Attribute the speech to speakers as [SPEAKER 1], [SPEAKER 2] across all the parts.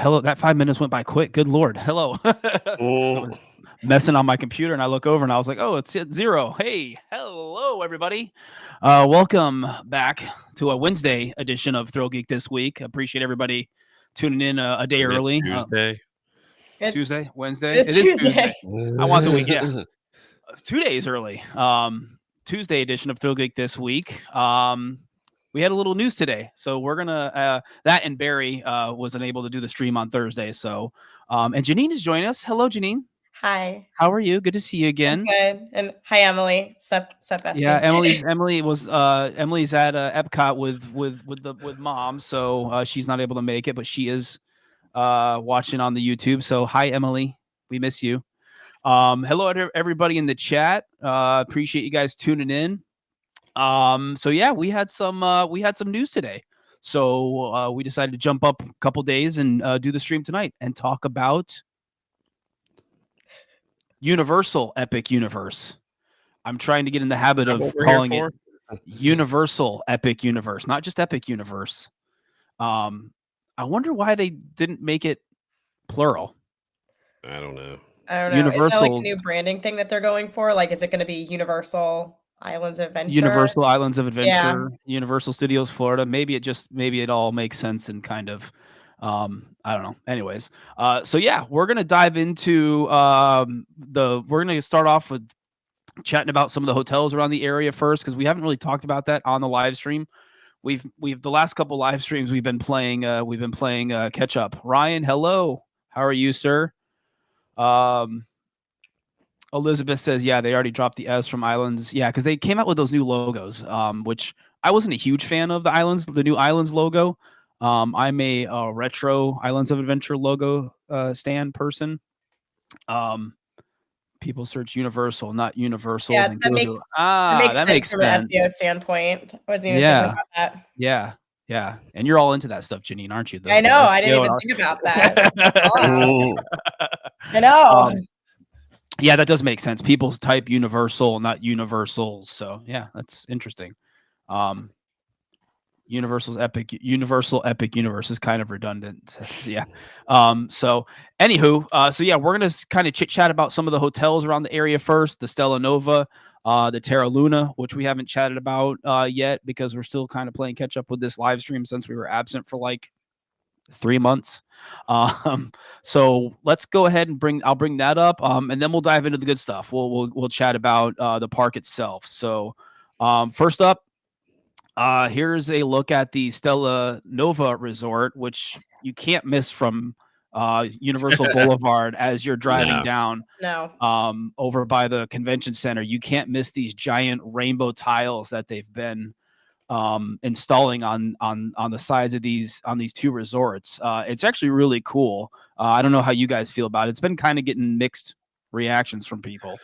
[SPEAKER 1] hello. That 5 minutes went by quick. Good Lord. Hello. I was messing on my computer and I look over and I was like, oh, it's at 0. Hey, hello, everybody. Welcome back to a Wednesday edition of ThrillGeek This Week. Appreciate everybody tuning in a day early.
[SPEAKER 2] Tuesday.
[SPEAKER 1] Tuesday, Wednesday.
[SPEAKER 3] It's Tuesday.
[SPEAKER 1] I want the week. Yeah. 2 days early. Tuesday edition of ThrillGeek This Week. We had a little news today, so we're gonna that and Barry was unable to do the stream on Thursday. So and Janine is joining us. Hello, Janine.
[SPEAKER 3] Hi.
[SPEAKER 1] How are you? Good to see you again.
[SPEAKER 3] I'm good. And hi, Emily. Sup, bestie.
[SPEAKER 1] Yeah, Emily's at Epcot with mom, so she's not able to make it, but she is watching on the YouTube. So hi, Emily. We miss you. Hello to everybody in the chat. Appreciate you guys tuning in. So yeah, we had some news today. So we decided to jump up a couple days and do the stream tonight and talk about Universal Epic Universe. I'm trying to get in the habit of calling it Universal Epic Universe, not just Epic Universe. I wonder why they didn't make it plural.
[SPEAKER 2] I don't know.
[SPEAKER 1] Universal,
[SPEAKER 3] is that like a new branding thing that they're going for? Like, is it going to be Universal Islands of Adventure?
[SPEAKER 1] Universal Islands of Adventure, yeah. Universal Studios Florida. Maybe it all makes sense and kind of I don't know. Anyways, so yeah, we're gonna dive into we're gonna start off with chatting about some of the hotels around the area first, because we haven't really talked about that on the live stream. We've the last couple live streams we've been playing catch up. Ryan, hello. How are you, sir? Elizabeth says, yeah, they already dropped the S from Islands. Yeah, because they came out with those new logos, which I wasn't a huge fan of the new Islands logo. I'm a retro Islands of Adventure logo stand person. People search Universal, not Universals.
[SPEAKER 3] Yeah,
[SPEAKER 1] and
[SPEAKER 3] that makes sense from an SEO standpoint. I wasn't even thinking about that.
[SPEAKER 1] Yeah. And you're all into that stuff, Janine, aren't you?
[SPEAKER 3] I know. I didn't even think about that. I know.
[SPEAKER 1] Yeah, that does make sense. People type Universal, not Universals. So yeah, that's interesting. Universal Epic Universe is kind of redundant. Yeah. So anywho, so yeah, we're gonna kind of chit chat about some of the hotels around the area first. The Stella Nova, the Terra Luna, which we haven't chatted about yet because we're still kind of playing catch up with this live stream since we were absent for like 3 months. So let's go ahead and I'll bring that up. And then we'll dive into the good stuff. We'll chat about the park itself. So first up, here's a look at the Stella Nova Resort, which you can't miss from Universal Boulevard as you're driving down.
[SPEAKER 3] No.
[SPEAKER 1] Over by the convention center. You can't miss these giant rainbow tiles that they've been installing on the sides of these two resorts. It's actually really cool. I don't know how you guys feel about it. It's been kind of getting mixed reactions from people.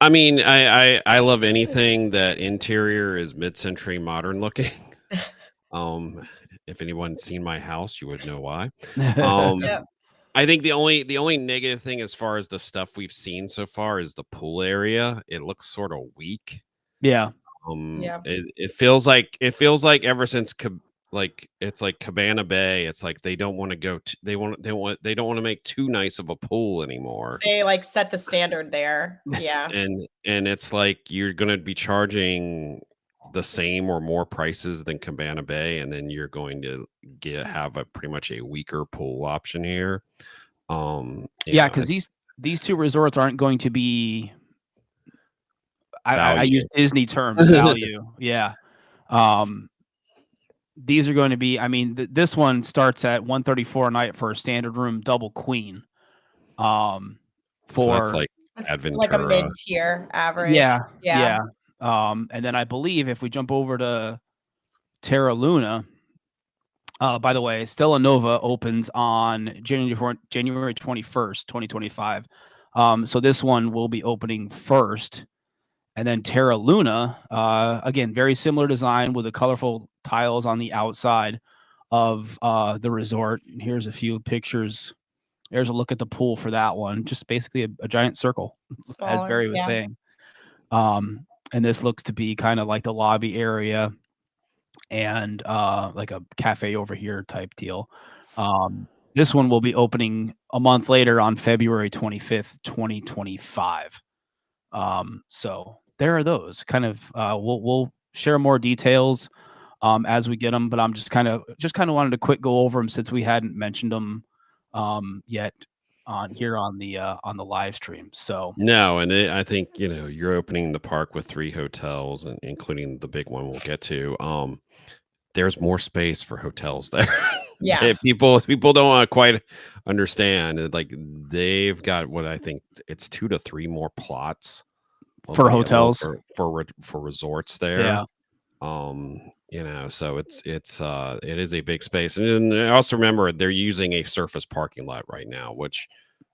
[SPEAKER 2] I mean, I love anything that interior is mid-century modern looking. If anyone's seen my house, you would know why.
[SPEAKER 3] Yeah.
[SPEAKER 2] I think the only negative thing as far as the stuff we've seen so far is the pool area. It looks sort of weak.
[SPEAKER 1] Yeah.
[SPEAKER 2] It feels like ever since it's like Cabana Bay, it's like they don't want to they don't want to make too nice of a pool anymore.
[SPEAKER 3] They like set the standard there. Yeah.
[SPEAKER 2] and it's like you're going to be charging the same or more prices than Cabana Bay, and then you're going to have pretty much a weaker pool option here.
[SPEAKER 1] Because these two resorts aren't going to be I use Disney terms, value. Yeah. These are going to be, I mean, this one starts at $134 a night for a standard room double queen.
[SPEAKER 2] So that's like Adventura.
[SPEAKER 3] Like a mid-tier average.
[SPEAKER 1] Yeah. And then I believe if we jump over to Terra Luna, by the way, Stella Nova opens on January 21st, 2025. So this one will be opening first. And then Terra Luna, again, very similar design with the colorful tiles on the outside of the resort. And here's a few pictures. There's a look at the pool for that one. Just basically a giant circle, as Barry was saying. And this looks to be kind of like the lobby area and like a cafe over here type deal. This one will be opening a month later on February 25th, 2025. So there are those kind of. We'll share more details as we get them, but I'm just kind of wanted to quick go over them since we hadn't mentioned them yet on the live stream. So
[SPEAKER 2] No, and I think you're opening the park with 3 hotels, and including the big one we'll get to. There's more space for hotels there.
[SPEAKER 3] Yeah.
[SPEAKER 2] people don't want to quite understand. Like they've got what I think it's 2 to 3 more plots
[SPEAKER 1] for hotels,
[SPEAKER 2] for resorts there.
[SPEAKER 1] Yeah.
[SPEAKER 2] So it is a big space. And then also remember they're using a surface parking lot right now, which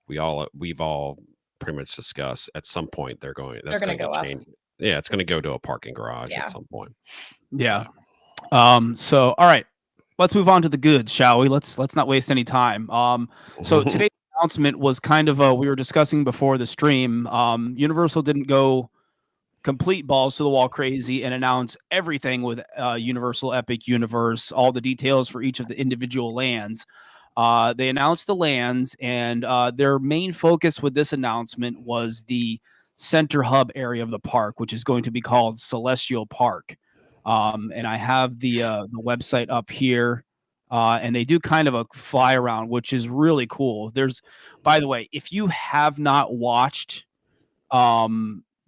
[SPEAKER 2] we've all pretty much discussed. At some point they're going to
[SPEAKER 3] go
[SPEAKER 2] change. Yeah, it's going to go to a parking garage at some point.
[SPEAKER 1] Yeah. So all right, let's move on to the goods, shall we? Let's not waste any time. So today's announcement was kind of we were discussing before the stream. Universal didn't go complete balls to the wall crazy and announce everything with Universal Epic Universe, all the details for each of the individual lands. They announced the lands, and their main focus with this announcement was the center hub area of the park, which is going to be called Celestial Park. And I have the website up here, and they do kind of a fly around, which is really cool. By the way, if you have not watched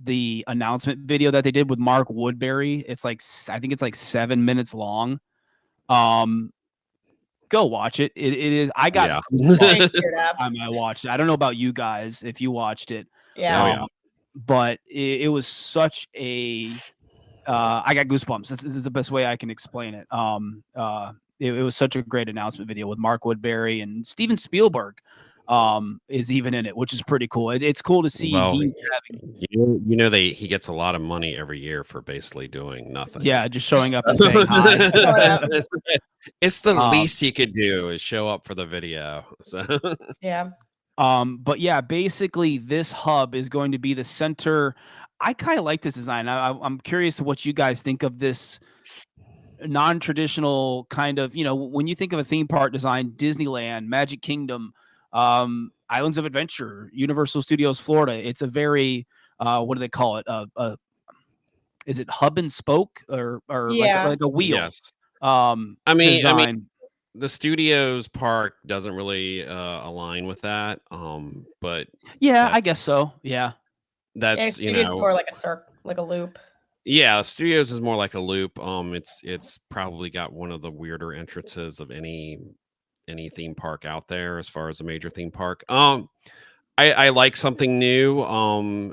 [SPEAKER 1] the announcement video that they did with Mark Woodbury, I think it's like 7 minutes long. Go watch it. It is. I got. I watched it. I don't know about you guys if you watched it.
[SPEAKER 3] Yeah.
[SPEAKER 1] But it was such a. I got goosebumps. This is the best way I can explain it. It was such a great announcement video with Mark Woodbury, and Steven Spielberg is even in it, which is pretty cool. It's cool to see.
[SPEAKER 2] Well, he gets a lot of money every year for basically doing nothing.
[SPEAKER 1] Yeah, just showing up and saying hi.
[SPEAKER 2] It's the least he could do is show up for the video. So
[SPEAKER 3] yeah.
[SPEAKER 1] But yeah, basically this hub is going to be the center. I kind of like this design. I'm curious what you guys think of this non-traditional kind of, when you think of a theme park design, Disneyland, Magic Kingdom, Islands of Adventure, Universal Studios Florida. It's a very what do they call it? Is it hub and spoke or like a wheel?
[SPEAKER 2] Yes.
[SPEAKER 1] I mean,
[SPEAKER 2] the studios park doesn't really align with that. But
[SPEAKER 1] yeah, I guess so. Yeah.
[SPEAKER 2] That's
[SPEAKER 3] it's more like a circle, like a loop.
[SPEAKER 2] Yeah, studios is more like a loop. It's probably got one of the weirder entrances of any theme park out there as far as a major theme park. I like something new.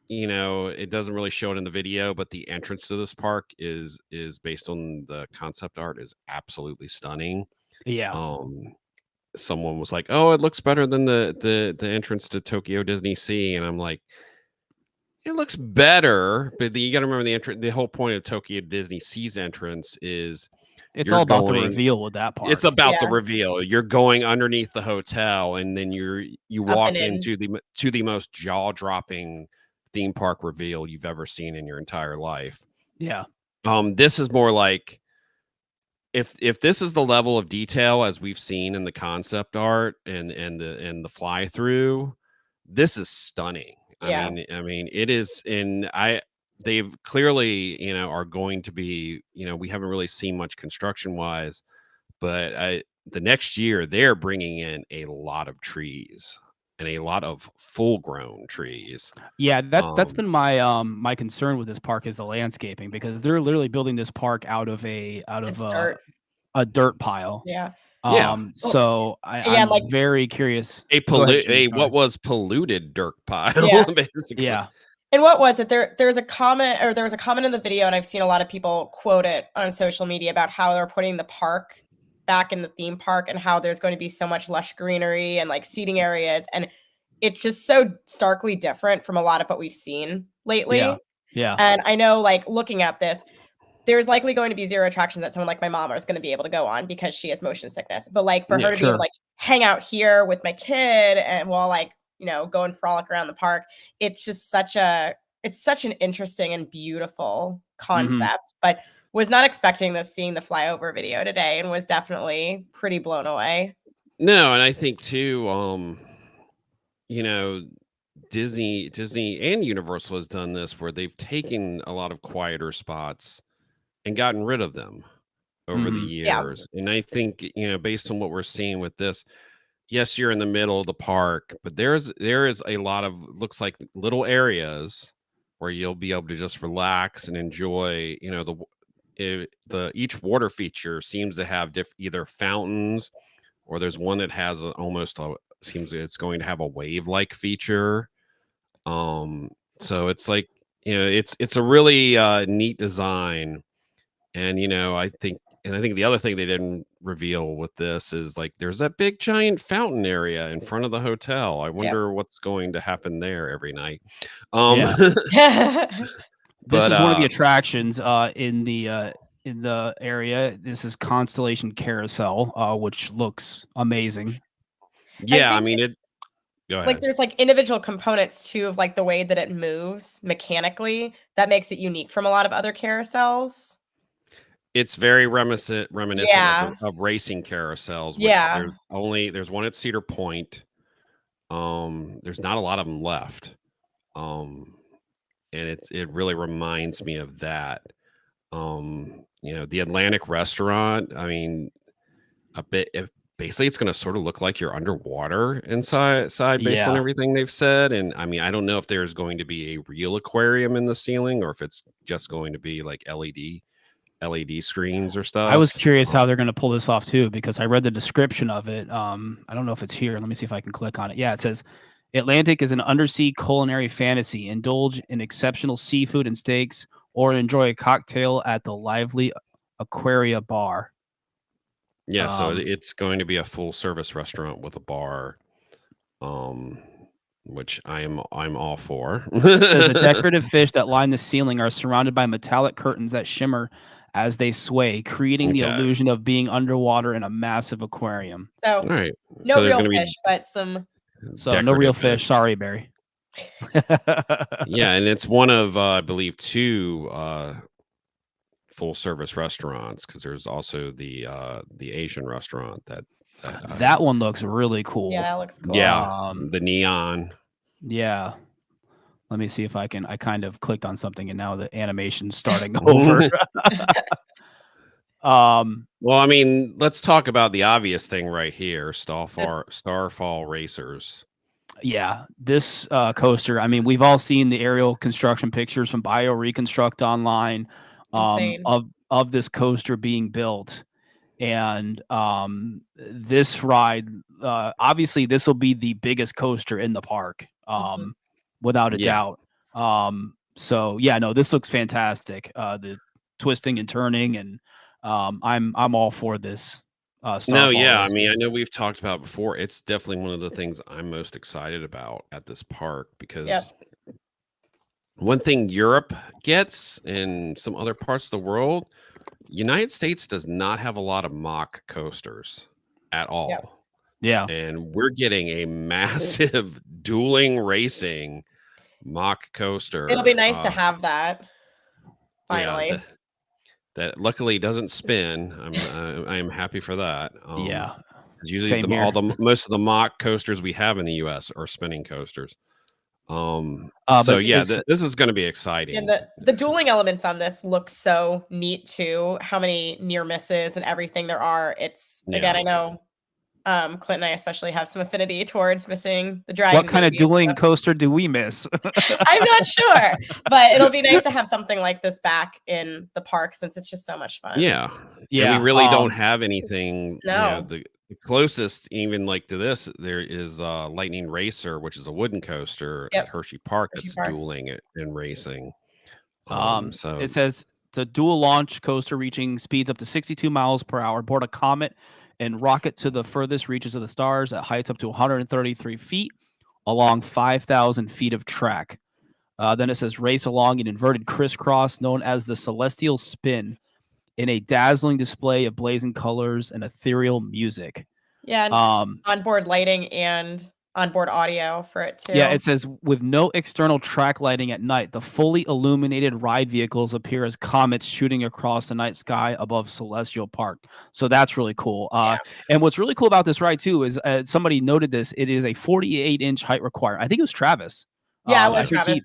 [SPEAKER 2] It doesn't really show it in the video, but the entrance to this park is based on the concept art is absolutely stunning.
[SPEAKER 1] Yeah.
[SPEAKER 2] Someone was like, "Oh, it looks better than the entrance to Tokyo Disney Sea," and I'm like, it looks better, but you got to remember the whole point of Tokyo Disney Sea's entrance is
[SPEAKER 1] it's all about the reveal with that part.
[SPEAKER 2] It's about the reveal. You're going underneath the hotel, and then you walk into the most jaw-dropping theme park reveal you've ever seen in your entire life.
[SPEAKER 1] Yeah.
[SPEAKER 2] This is more like if this is the level of detail as we've seen in the concept art and the fly through, this is stunning.
[SPEAKER 3] Yeah.
[SPEAKER 2] I mean, it is they've clearly, are going to be, we haven't really seen much construction wise, but the next year they're bringing in a lot of trees and a lot of full grown trees.
[SPEAKER 1] Yeah, that's been my concern with this park is the landscaping, because they're literally building this park out of a dirt pile.
[SPEAKER 3] Yeah.
[SPEAKER 1] So I'm very curious.
[SPEAKER 2] What was polluted dirt pile, basically.
[SPEAKER 1] Yeah.
[SPEAKER 3] And what was it? There was a comment in the video, and I've seen a lot of people quote it on social media about how they're putting the park back in the theme park and how there's going to be so much lush greenery and like seating areas. And it's just so starkly different from a lot of what we've seen lately.
[SPEAKER 1] Yeah.
[SPEAKER 3] And I know, like, looking at this, there's likely going to be zero attractions that someone like my mom is going to be able to go on because she has motion sickness. But like for her to be able to like hang out here with my kid and while like, go and frolic around the park, it's just such an interesting and beautiful concept. But was not expecting this, seeing the flyover video today, and was definitely pretty blown away.
[SPEAKER 2] No, and I think too, you know, Disney and Universal has done this where they've taken a lot of quieter spots and gotten rid of them over the
[SPEAKER 3] Yeah.
[SPEAKER 2] years. And I think, based on what we're seeing with this, yes, you're in the middle of the park, but there is a lot of looks like little areas where you'll be able to just relax and enjoy, each water feature seems to have either fountains, or there's one that has seems it's going to have a wave like feature. So it's like, it's a really neat design. And I think the other thing they didn't reveal with this is like there's that big giant fountain area in front of the hotel. I wonder what's going to happen there every night.
[SPEAKER 1] Yeah. This
[SPEAKER 2] But
[SPEAKER 1] is one of the attractions in the area. This is Constellation Carousel, which looks amazing.
[SPEAKER 2] Yeah, I mean it. Go ahead.
[SPEAKER 3] Like there's like individual components too of like the way that it moves mechanically that makes it unique from a lot of other carousels.
[SPEAKER 2] It's very reminiscent of racing carousels, which
[SPEAKER 3] Yeah.
[SPEAKER 2] there's one at Cedar Point. There's not a lot of them left. And it really reminds me of that. The Atlantic restaurant, I mean, basically it's going to sort of look like you're underwater inside based on everything they've said. And I mean, I don't know if there's going to be a real aquarium in the ceiling or if it's just going to be like LED screens or stuff.
[SPEAKER 1] I was curious how they're going to pull this off too, because I read the description of it. I don't know if it's here. Let me see if I can click on it. Yeah, it says Atlantic is an undersea culinary fantasy. Indulge in exceptional seafood and steaks, or enjoy a cocktail at the lively Aquaria bar.
[SPEAKER 2] Yeah, so it's going to be a full service restaurant with a bar, which I'm all for.
[SPEAKER 1] The decorative fish that line the ceiling are surrounded by metallic curtains that shimmer as they sway, creating the illusion of being underwater in a massive aquarium.
[SPEAKER 3] So,
[SPEAKER 2] all right.
[SPEAKER 3] No real fish, but some.
[SPEAKER 1] So no real fish. Sorry, Barry.
[SPEAKER 2] Yeah, and it's one of I believe 2 full service restaurants, because there's also the Asian restaurant
[SPEAKER 1] that one looks really cool.
[SPEAKER 3] Yeah, that looks cool.
[SPEAKER 2] Yeah, the neon.
[SPEAKER 1] Yeah. Let me see if I kind of clicked on something and now the animation's starting over.
[SPEAKER 2] Well, I mean, let's talk about the obvious thing right here, Starfall Racers.
[SPEAKER 1] Yeah, this coaster, I mean, we've all seen the aerial construction pictures from Bio Reconstruct online of this coaster being built. And this ride, obviously this will be the biggest coaster in the park, without a doubt. So yeah, no, this looks fantastic. The twisting and turning, and I'm all for this.
[SPEAKER 2] No, yeah, I mean, I know we've talked about before. It's definitely one of the things I'm most excited about at this park, because one thing Europe gets and some other parts of the world, United States does not have a lot of mock coasters at all.
[SPEAKER 1] Yeah.
[SPEAKER 2] And we're getting a massive dueling racing mock coaster.
[SPEAKER 3] It'll be nice to have that. Finally.
[SPEAKER 2] Yeah, that luckily doesn't spin. I am happy for that.
[SPEAKER 1] Yeah.
[SPEAKER 2] Usually most of the mock coasters we have in the US are spinning coasters. So yeah, this is going to be exciting.
[SPEAKER 3] And the dueling elements on this look so neat too. How many near misses and everything there are. It's again, I know Clint and I especially have some affinity towards missing the dragon.
[SPEAKER 1] What kind of dueling coaster do we miss?
[SPEAKER 3] I'm not sure, but it'll be nice to have something like this back in the park, since it's just so much fun.
[SPEAKER 2] Yeah. And we really don't have anything.
[SPEAKER 3] No.
[SPEAKER 2] The closest even like to this, there is Lightning Racer, which is a wooden coaster at Hershey Park that's dueling and racing. So
[SPEAKER 1] it says it's a dual launch coaster reaching speeds up to 62 miles per hour, board a comet and rocket to the furthest reaches of the stars at heights up to 133 feet along 5,000 feet of track. Then it says race along an inverted crisscross known as the Celestial Spin in a dazzling display of blazing colors and ethereal music.
[SPEAKER 3] Yeah, and onboard lighting and onboard audio for it too.
[SPEAKER 1] Yeah, it says with no external track lighting at night, the fully illuminated ride vehicles appear as comets shooting across the night sky above Celestial Park. So that's really cool. And what's really cool about this ride too is somebody noted this. It is a 48-inch height requirement. I think it was Travis.
[SPEAKER 3] Yeah, it was Travis.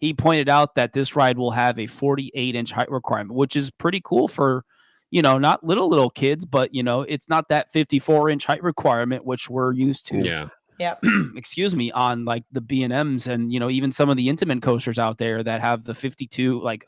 [SPEAKER 1] He pointed out that this ride will have a 48-inch height requirement, which is pretty cool for, not little kids, but it's not that 54-inch height requirement which we're used to.
[SPEAKER 2] Yeah.
[SPEAKER 3] Yep.
[SPEAKER 1] Excuse me, on like the B&Ms and even some of the Intamin coasters out there that have the 52. Like,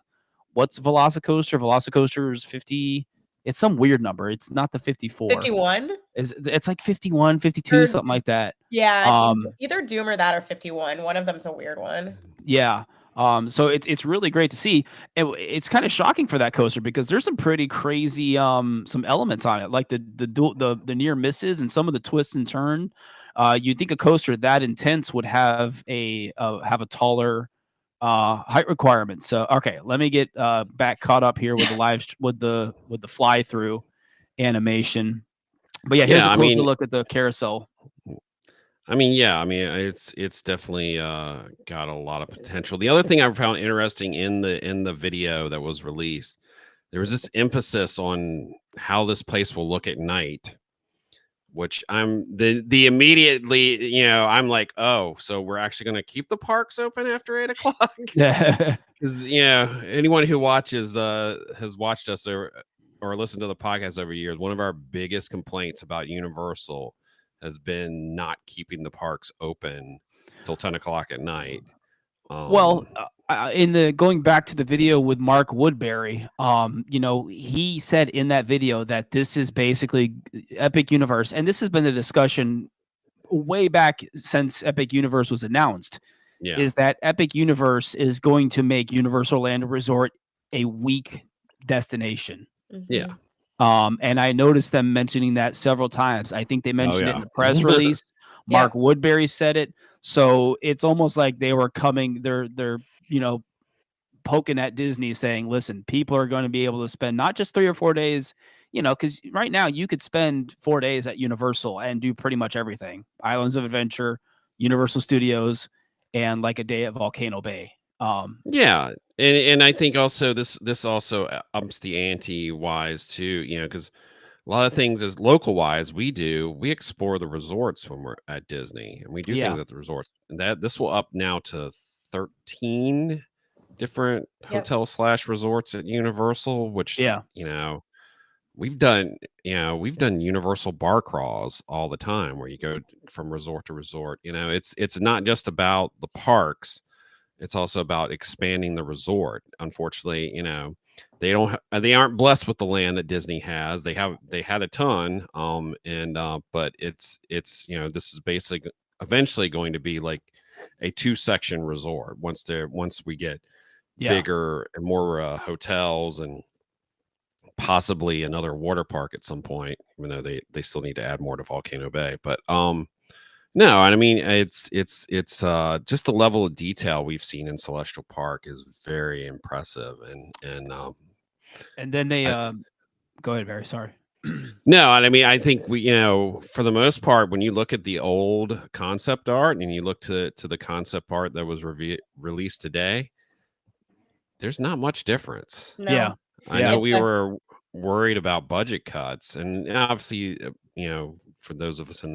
[SPEAKER 1] what's Velocicoaster? Velocicoaster is 50. It's some weird number. It's not the 54.
[SPEAKER 3] 51.
[SPEAKER 1] It's like 51, 52, something like that.
[SPEAKER 3] Yeah, either Doom or that or 51. One of them's a weird one.
[SPEAKER 1] Yeah. So it's really great to see. It's kind of shocking for that coaster because there's some pretty crazy some elements on it, like the near misses and some of the twists and turn. You'd think a coaster that intense would have a taller height requirement. So okay, let me get back caught up here with the fly through animation. But here's a closer look at the carousel.
[SPEAKER 2] It's definitely got a lot of potential. The other thing I found interesting in the video that was released, there was this emphasis on how this place will look at night, which immediately, I'm like, oh, so we're actually going to keep the parks open after 8:00?
[SPEAKER 1] Yeah.
[SPEAKER 2] Because, anyone who has watched us or listened to the podcast over years, one of our biggest complaints about Universal has been not keeping the parks open till 10:00 at night.
[SPEAKER 1] Going back to the video with Mark Woodbury, he said in that video that this is basically Epic Universe, and this has been the discussion way back since Epic Universe was announced.
[SPEAKER 2] Yeah.
[SPEAKER 1] Is that Epic Universe is going to make Universal Land Resort a week destination.
[SPEAKER 3] Mm-hmm.
[SPEAKER 2] Yeah.
[SPEAKER 1] And I noticed them mentioning that several times. I think they mentioned it in the press release. Mark Woodbury said it. So it's almost like they were coming, they're poking at Disney saying, listen, people are going to be able to spend not just 3 or 4 days, because right now you could spend 4 days at Universal and do pretty much everything. Islands of Adventure, Universal Studios, and like a day at Volcano Bay.
[SPEAKER 2] And I think also this also ups the ante wise too, because a lot of things as local wise we explore the resorts when we're at Disney, and we do things at the resorts, and that this will up now to 13 different hotel/resorts at Universal, which we've done Universal bar crawls all the time where you go from resort to resort. It's not just about the parks. It's also about expanding the resort. Unfortunately, they aren't blessed with the land that Disney has. They had a ton, but it's this is basically eventually going to be like a 2-section resort once we get bigger and more hotels and possibly another water park at some point. Even though they still need to add more to Volcano Bay, but no, I mean it's just the level of detail we've seen in Celestial Park is very impressive, and then they
[SPEAKER 1] go ahead, Barry. Sorry.
[SPEAKER 2] No, and I mean I think we for the most part when you look at the old concept art and you look to the concept art that was released today, there's not much difference.
[SPEAKER 3] No.
[SPEAKER 1] Yeah,
[SPEAKER 2] I know we were worried about budget cuts, and obviously for those of us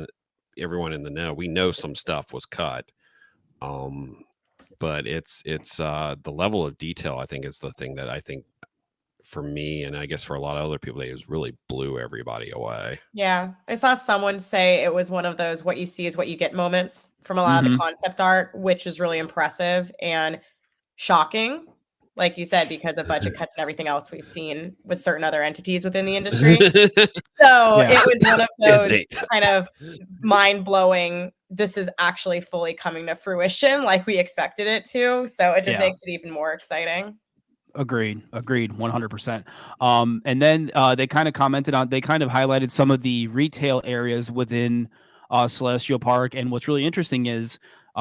[SPEAKER 2] everyone in the know, we know some stuff was cut, but it's the level of detail I think is the thing that I think for me and I guess for a lot of other people it really blew everybody away.
[SPEAKER 3] Yeah, I saw someone say it was one of those what you see is what you get moments from a lot of the concept art, which is really impressive and shocking, like you said, because of budget cuts and everything else we've seen with certain other entities within the industry. So it was one of those kind of mind-blowing, this is actually fully coming to fruition like we expected it to. So it just makes it even more exciting.
[SPEAKER 1] Agreed 100%. And then they kind of highlighted some of the retail areas within Celestial Park. And what's really interesting is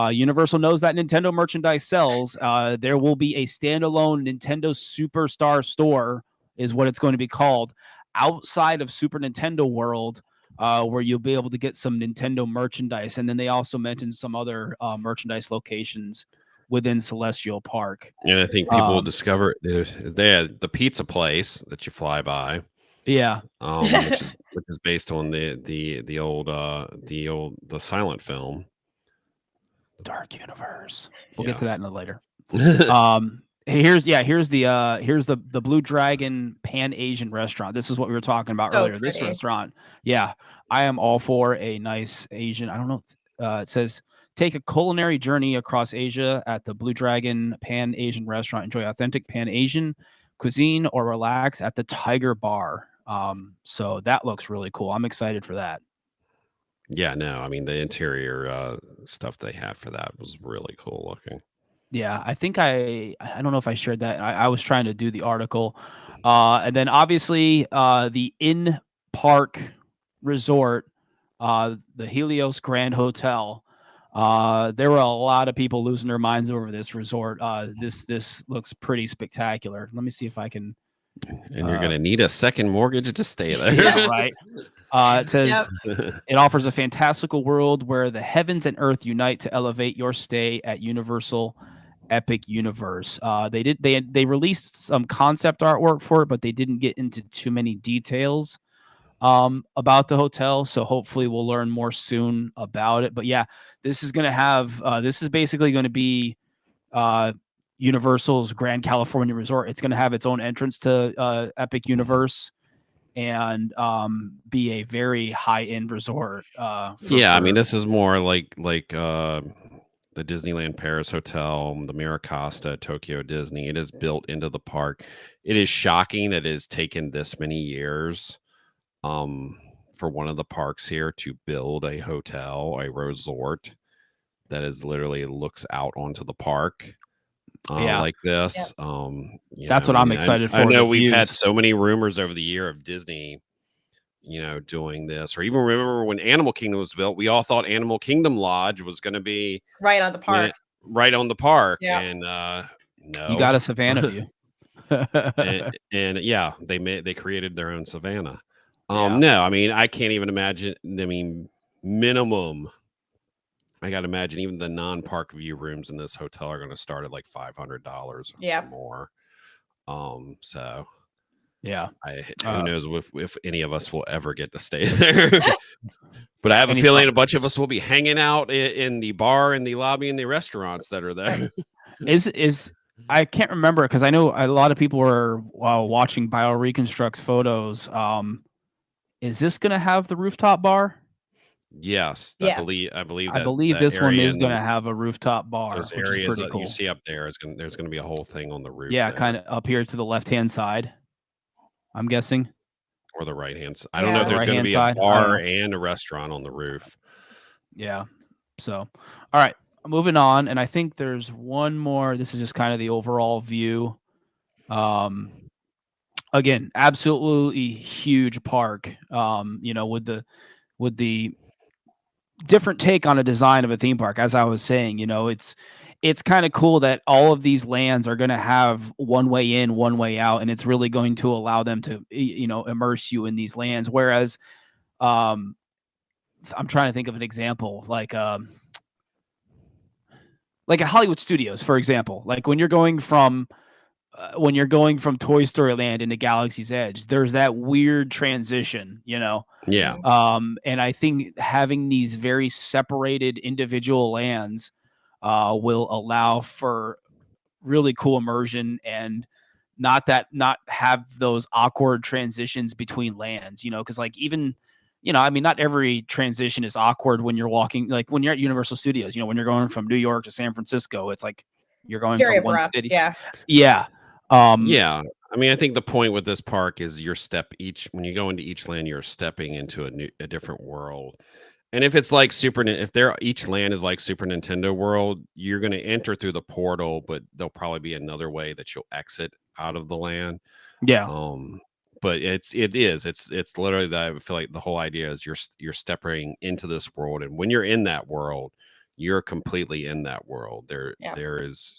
[SPEAKER 1] Universal knows that Nintendo merchandise sells. There will be a standalone Nintendo Superstar store is what it's going to be called outside of Super Nintendo World where you'll be able to get some Nintendo merchandise. And then they also mentioned some other merchandise locations within Celestial Park.
[SPEAKER 2] And I think people will discover they had the pizza place that you fly by.
[SPEAKER 1] Yeah.
[SPEAKER 2] Which is based on the silent film
[SPEAKER 1] Dark Universe. We'll
[SPEAKER 2] Yes.
[SPEAKER 1] get to that in a later. Here's the Blue Dragon Pan Asian restaurant. This is what we were talking about earlier.
[SPEAKER 3] pretty.
[SPEAKER 1] This restaurant. Yeah. I am all for a nice Asian. I don't know. It says take a culinary journey across Asia at the Blue Dragon Pan Asian restaurant. Enjoy authentic Pan Asian cuisine or relax at the Tiger Bar. So that looks really cool. I'm excited for that.
[SPEAKER 2] Yeah, no, I mean the interior stuff they had for that was really cool looking.
[SPEAKER 1] Yeah, I think I don't know if I shared that. I was trying to do the article. And then obviously the in-park resort, the Helios Grand Hotel. There were a lot of people losing their minds over this resort. This looks pretty spectacular. Let me see if I can.
[SPEAKER 2] And you're going to need a second mortgage to stay there.
[SPEAKER 1] Yeah, right. It says it offers a fantastical world where the heavens and earth unite to elevate your stay at Universal Epic Universe. They released some concept artwork for it, but they didn't get into too many details about the hotel. So hopefully we'll learn more soon about it. But yeah, this is going to have this is basically going to be Universal's Grand California Resort. It's going to have its own entrance to Epic Universe and be a very high-end resort.
[SPEAKER 2] I mean, this is more like the Disneyland Paris Hotel, the Miracosta Tokyo Disney. It is built into the park. It is shocking that it has taken this many years for one of the parks here to build a hotel, a resort that is literally looks out onto the park. Like this.
[SPEAKER 1] That's what I'm excited for.
[SPEAKER 2] I know we've had so many rumors over the year of Disney, doing this, or even remember when Animal Kingdom was built, we all thought Animal Kingdom Lodge was going to be
[SPEAKER 3] right on the park.
[SPEAKER 2] Right on the park.
[SPEAKER 3] Yeah.
[SPEAKER 2] And no,
[SPEAKER 1] you got a Savannah view.
[SPEAKER 2] and yeah, they created their own Savannah. No, I mean, I can't even imagine. I mean, minimum, I got to imagine even the non-park view rooms in this hotel are going to start at like $500 or more. So
[SPEAKER 1] yeah,
[SPEAKER 2] who knows if any of us will ever get to stay there. But I have a feeling a bunch of us will be hanging out in the bar, in the lobby, and the restaurants that are there.
[SPEAKER 1] I can't remember because I know a lot of people were watching BioReconstruct's photos. Is this going to have the rooftop bar?
[SPEAKER 2] Yes,
[SPEAKER 1] I believe this one is going to have a rooftop bar.
[SPEAKER 2] Those areas that you see up there there's going to be a whole thing on the roof.
[SPEAKER 1] Yeah, kind of up here to the left-hand side, I'm guessing,
[SPEAKER 2] or the right-hand side. I don't know if there's going to be a bar and a restaurant on the roof.
[SPEAKER 1] Yeah. So, all right, moving on, and I think there's one more. This is just kind of the overall view. Again, absolutely huge park. With the different take on a design of a theme park. As I was saying, it's kind of cool that all of these lands are going to have one way in, one way out, and it's really going to allow them to, immerse you in these lands. Whereas, I'm trying to think of an example, like a Hollywood Studios, for example, like when you're going from Toy Story Land into Galaxy's Edge, there's that weird transition,
[SPEAKER 2] Yeah.
[SPEAKER 1] And I think having these very separated individual lands will allow for really cool immersion and not have those awkward transitions between lands, because like even, I mean, not every transition is awkward when you're walking, like when you're at Universal Studios, when you're going from New York to San Francisco, it's like you're going
[SPEAKER 3] very
[SPEAKER 1] from
[SPEAKER 3] abrupt,
[SPEAKER 1] one city.
[SPEAKER 3] Yeah.
[SPEAKER 1] Yeah.
[SPEAKER 2] Yeah. I mean, I think the point with this park is when you go into each land, you're stepping into a different world. And if it's like each land is like Super Nintendo World, you're going to enter through the portal, but there'll probably be another way that you'll exit out of the land.
[SPEAKER 1] Yeah.
[SPEAKER 2] But it's literally that. I feel like the whole idea is you're stepping into this world, and when you're in that world, you're completely in that world. There is,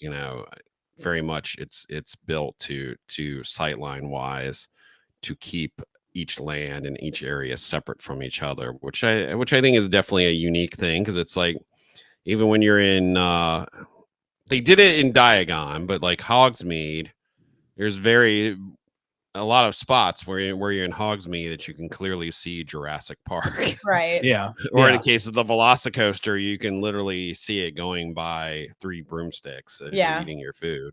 [SPEAKER 2] very much it's built to sightline wise to keep each land and each area separate from each other, which I think is definitely a unique thing, because it's like, even when you're in they did it in Diagon, but like Hogsmeade, there's a lot of spots where you're in Hogsmeade that you can clearly see Jurassic Park.
[SPEAKER 3] Right.
[SPEAKER 1] Yeah.
[SPEAKER 2] Or in the case of the Velocicoaster, you can literally see it going by 3 broomsticks and eating your food.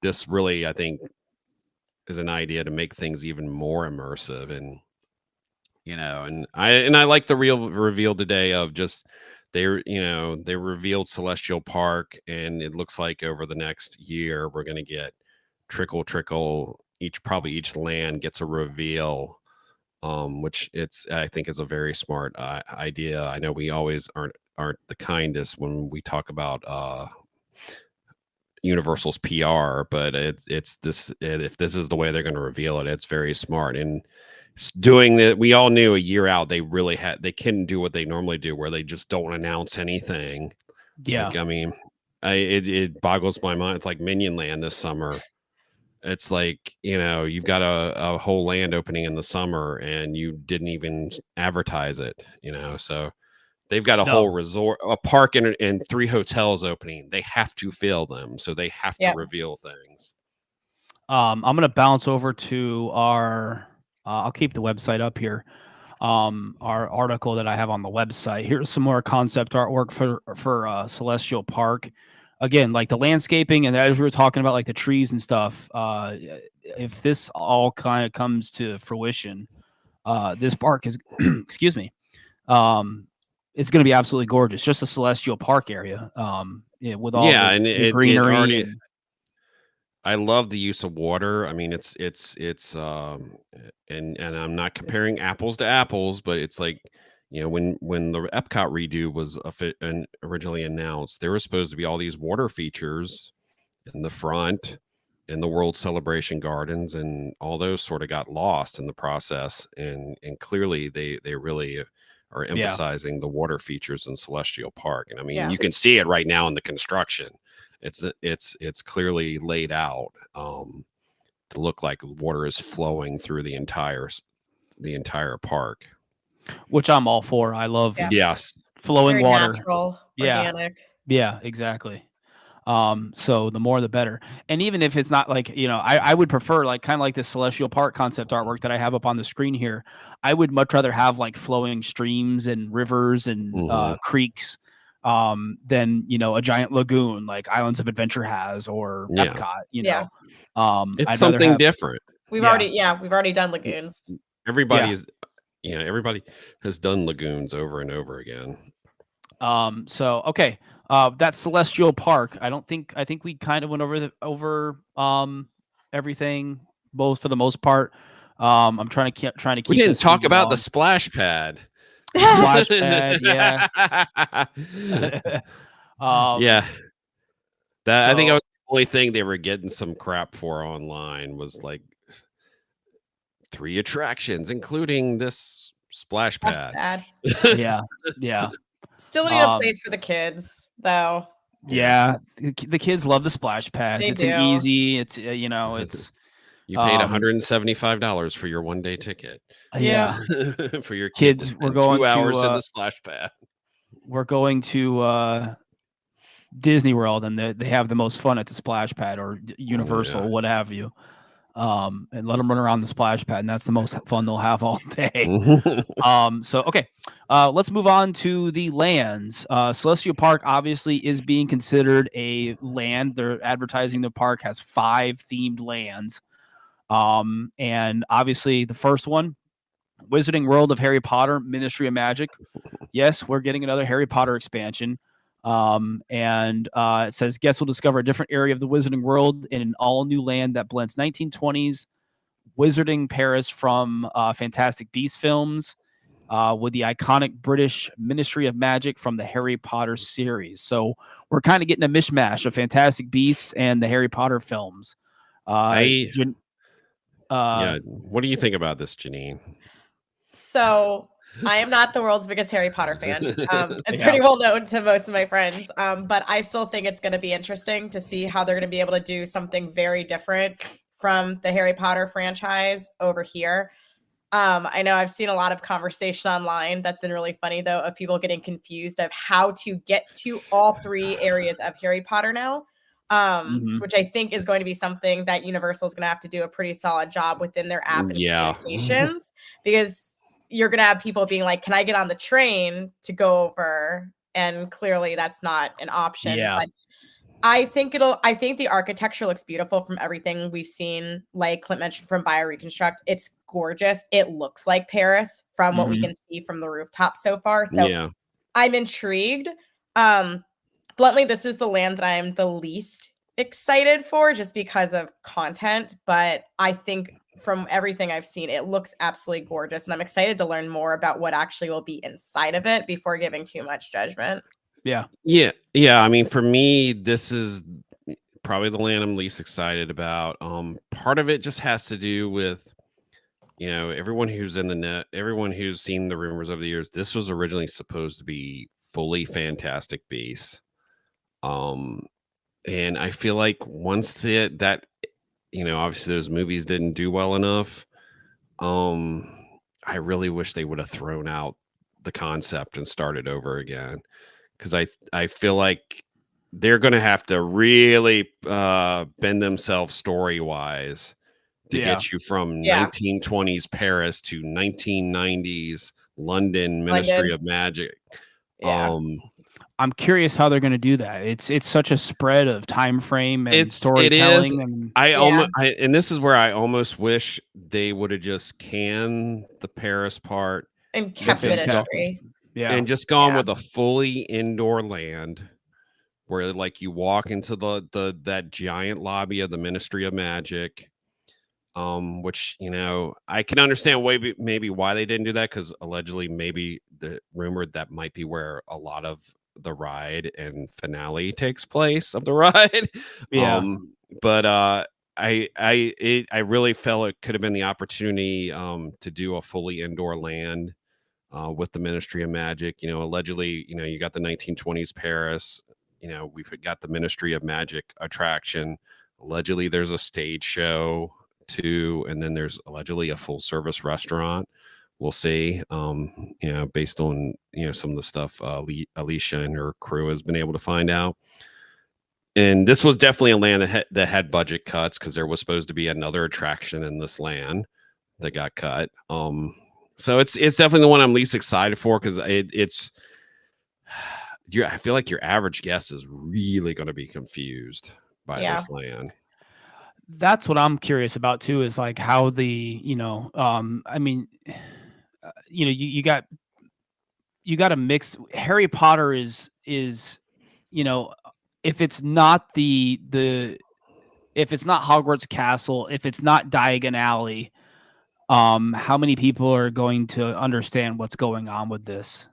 [SPEAKER 2] This really, I think, is an idea to make things even more immersive. And and I like the real reveal today of just they revealed Celestial Park, and it looks like over the next year we're going to get trickle each land gets a reveal, which I think is a very smart idea. I know we always aren't the kindest when we talk about Universal's PR, but it's this, if this is the way they're going to reveal it, it's very smart. And doing that, we all knew a year out they couldn't do what they normally do, where they just don't announce anything. Like, I mean, it boggles my mind. It's like Minion Land this summer. It's like, you've got a whole land opening in the summer and you didn't even advertise it, so they've got a whole resort, a park, and 3 hotels opening. They have to fill them, so they have to reveal things.
[SPEAKER 1] I'm going to bounce over to our I'll keep the website up here. Our article that I have on the website. Here's some more concept artwork for Celestial Park. Again, like the landscaping, and as we were talking about, like the trees and stuff. If this all kind of comes to fruition, this park is, excuse me, it's going to be absolutely gorgeous. Just a Celestial Park area, with all the greenery.
[SPEAKER 2] I love the use of water. I mean, it's and I'm not comparing apples to apples, but it's like, when the Epcot redo was originally announced, there was supposed to be all these water features in the front, in the World Celebration Gardens, and all those sort of got lost in the process. And clearly they really are emphasizing the water features in Celestial Park. And I mean, you can see it right now in the construction. It's clearly laid out to look like water is flowing through the entire park,
[SPEAKER 1] which I'm all for. I love flowing
[SPEAKER 3] very
[SPEAKER 1] water,
[SPEAKER 3] natural, organic.
[SPEAKER 1] Yeah, exactly. So the more the better. And even if it's not like, I would prefer like kind of like this Celestial Park concept artwork that I have up on the screen here. I would much rather have like flowing streams and rivers and creeks than a giant lagoon like Islands of Adventure has, or Epcot.
[SPEAKER 2] It's something different.
[SPEAKER 3] We've already done lagoons.
[SPEAKER 2] Everybody has done lagoons over and over again.
[SPEAKER 1] So okay, that's Celestial Park. I think we kind of went over everything, both for the most part. I'm trying to keep.
[SPEAKER 2] We didn't talk about the splash pad.
[SPEAKER 1] Splash pad, yeah.
[SPEAKER 2] I think that was the only thing they were getting some crap for online, was like 3 attractions, including this splash pad.
[SPEAKER 1] Yeah.
[SPEAKER 3] Still need a place for the kids, though.
[SPEAKER 1] Yeah, the kids love the splash pads. It's an easy. It's it's.
[SPEAKER 2] You paid $175 for your 1-day ticket.
[SPEAKER 1] Yeah,
[SPEAKER 2] for your
[SPEAKER 1] kids. We're going
[SPEAKER 2] 2 hours
[SPEAKER 1] to
[SPEAKER 2] in the splash pad.
[SPEAKER 1] We're going to Disney World, and they have the most fun at the splash pad, or Universal, what have you. And let them run around the splash pad, and that's the most fun they'll have all day. So okay, let's move on to the lands. Celestial Park obviously is being considered a land. They're advertising the park has 5 themed lands. And obviously the first one, Wizarding World of Harry Potter, Ministry of Magic. Yes, we're getting another Harry Potter expansion. And it says guests will discover a different area of the Wizarding World in an all-new land that blends 1920s Wizarding Paris from Fantastic Beasts films with the iconic British Ministry of Magic from the Harry Potter series. So we're kind of getting a mishmash of Fantastic Beasts and the Harry Potter films.
[SPEAKER 2] What do you think about this, Janine?
[SPEAKER 3] So I am not the world's biggest Harry Potter fan. It's pretty well known to most of my friends, but I still think it's going to be interesting to see how they're going to be able to do something very different from the Harry Potter franchise over here. I know I've seen a lot of conversation online that's been really funny, though, of people getting confused of how to get to all 3 areas of Harry Potter now, which I think is going to be something that Universal is going to have to do a pretty solid job within their app and communications, because you're going to have people being like, can I get on the train to go over? And clearly that's not an option. But I think the architecture looks beautiful from everything we've seen. Like Clint mentioned, from BioReconstruct, it's gorgeous. It looks like Paris from what we can see from the rooftop so far. So I'm intrigued. Bluntly, this is the land that I'm the least excited for, just because of content. But I think from everything I've seen, it looks absolutely gorgeous, and I'm excited to learn more about what actually will be inside of it before giving too much judgment.
[SPEAKER 2] Yeah. I mean, for me, this is probably the land I'm least excited about. Part of it just has to do with, everyone who's in the net, everyone who's seen the rumors over the years. This was originally supposed to be fully Fantastic Beasts. And I feel like once that obviously those movies didn't do well enough. I really wish they would have thrown out the concept and started over again. Because I feel like they're going to have to really bend themselves story-wise to get you from 1920s Paris to 1990s London Ministry of Magic.
[SPEAKER 1] I'm curious how they're going to do that. It's such a spread of time frame and storytelling.
[SPEAKER 2] And this is where I almost wish they would have just canned the Paris part
[SPEAKER 3] and kept Ministry.
[SPEAKER 2] And just gone with a fully indoor land where like you walk into that giant lobby of the Ministry of Magic, which I can understand maybe why they didn't do that, because allegedly maybe the rumored that might be where a lot of the ride and finale takes place of the ride. But I really felt it could have been the opportunity to do a fully indoor land. With the Ministry of Magic, allegedly, you got the 1920s Paris, we've got the Ministry of Magic attraction. Allegedly, there's a stage show too, and then there's allegedly a full service restaurant. We'll see, based on some of the stuff Alicia and her crew has been able to find out. And this was definitely a land that had budget cuts, because there was supposed to be another attraction in this land that got cut. So it's definitely the one I'm least excited for, because it's I feel like your average guest is really going to be confused by this land.
[SPEAKER 1] That's what I'm curious about too, is like how the, I mean, you got a mix. Harry Potter is, if it's not if it's not Hogwarts Castle, if it's not Diagon Alley, how many people are going to understand what's going on with this?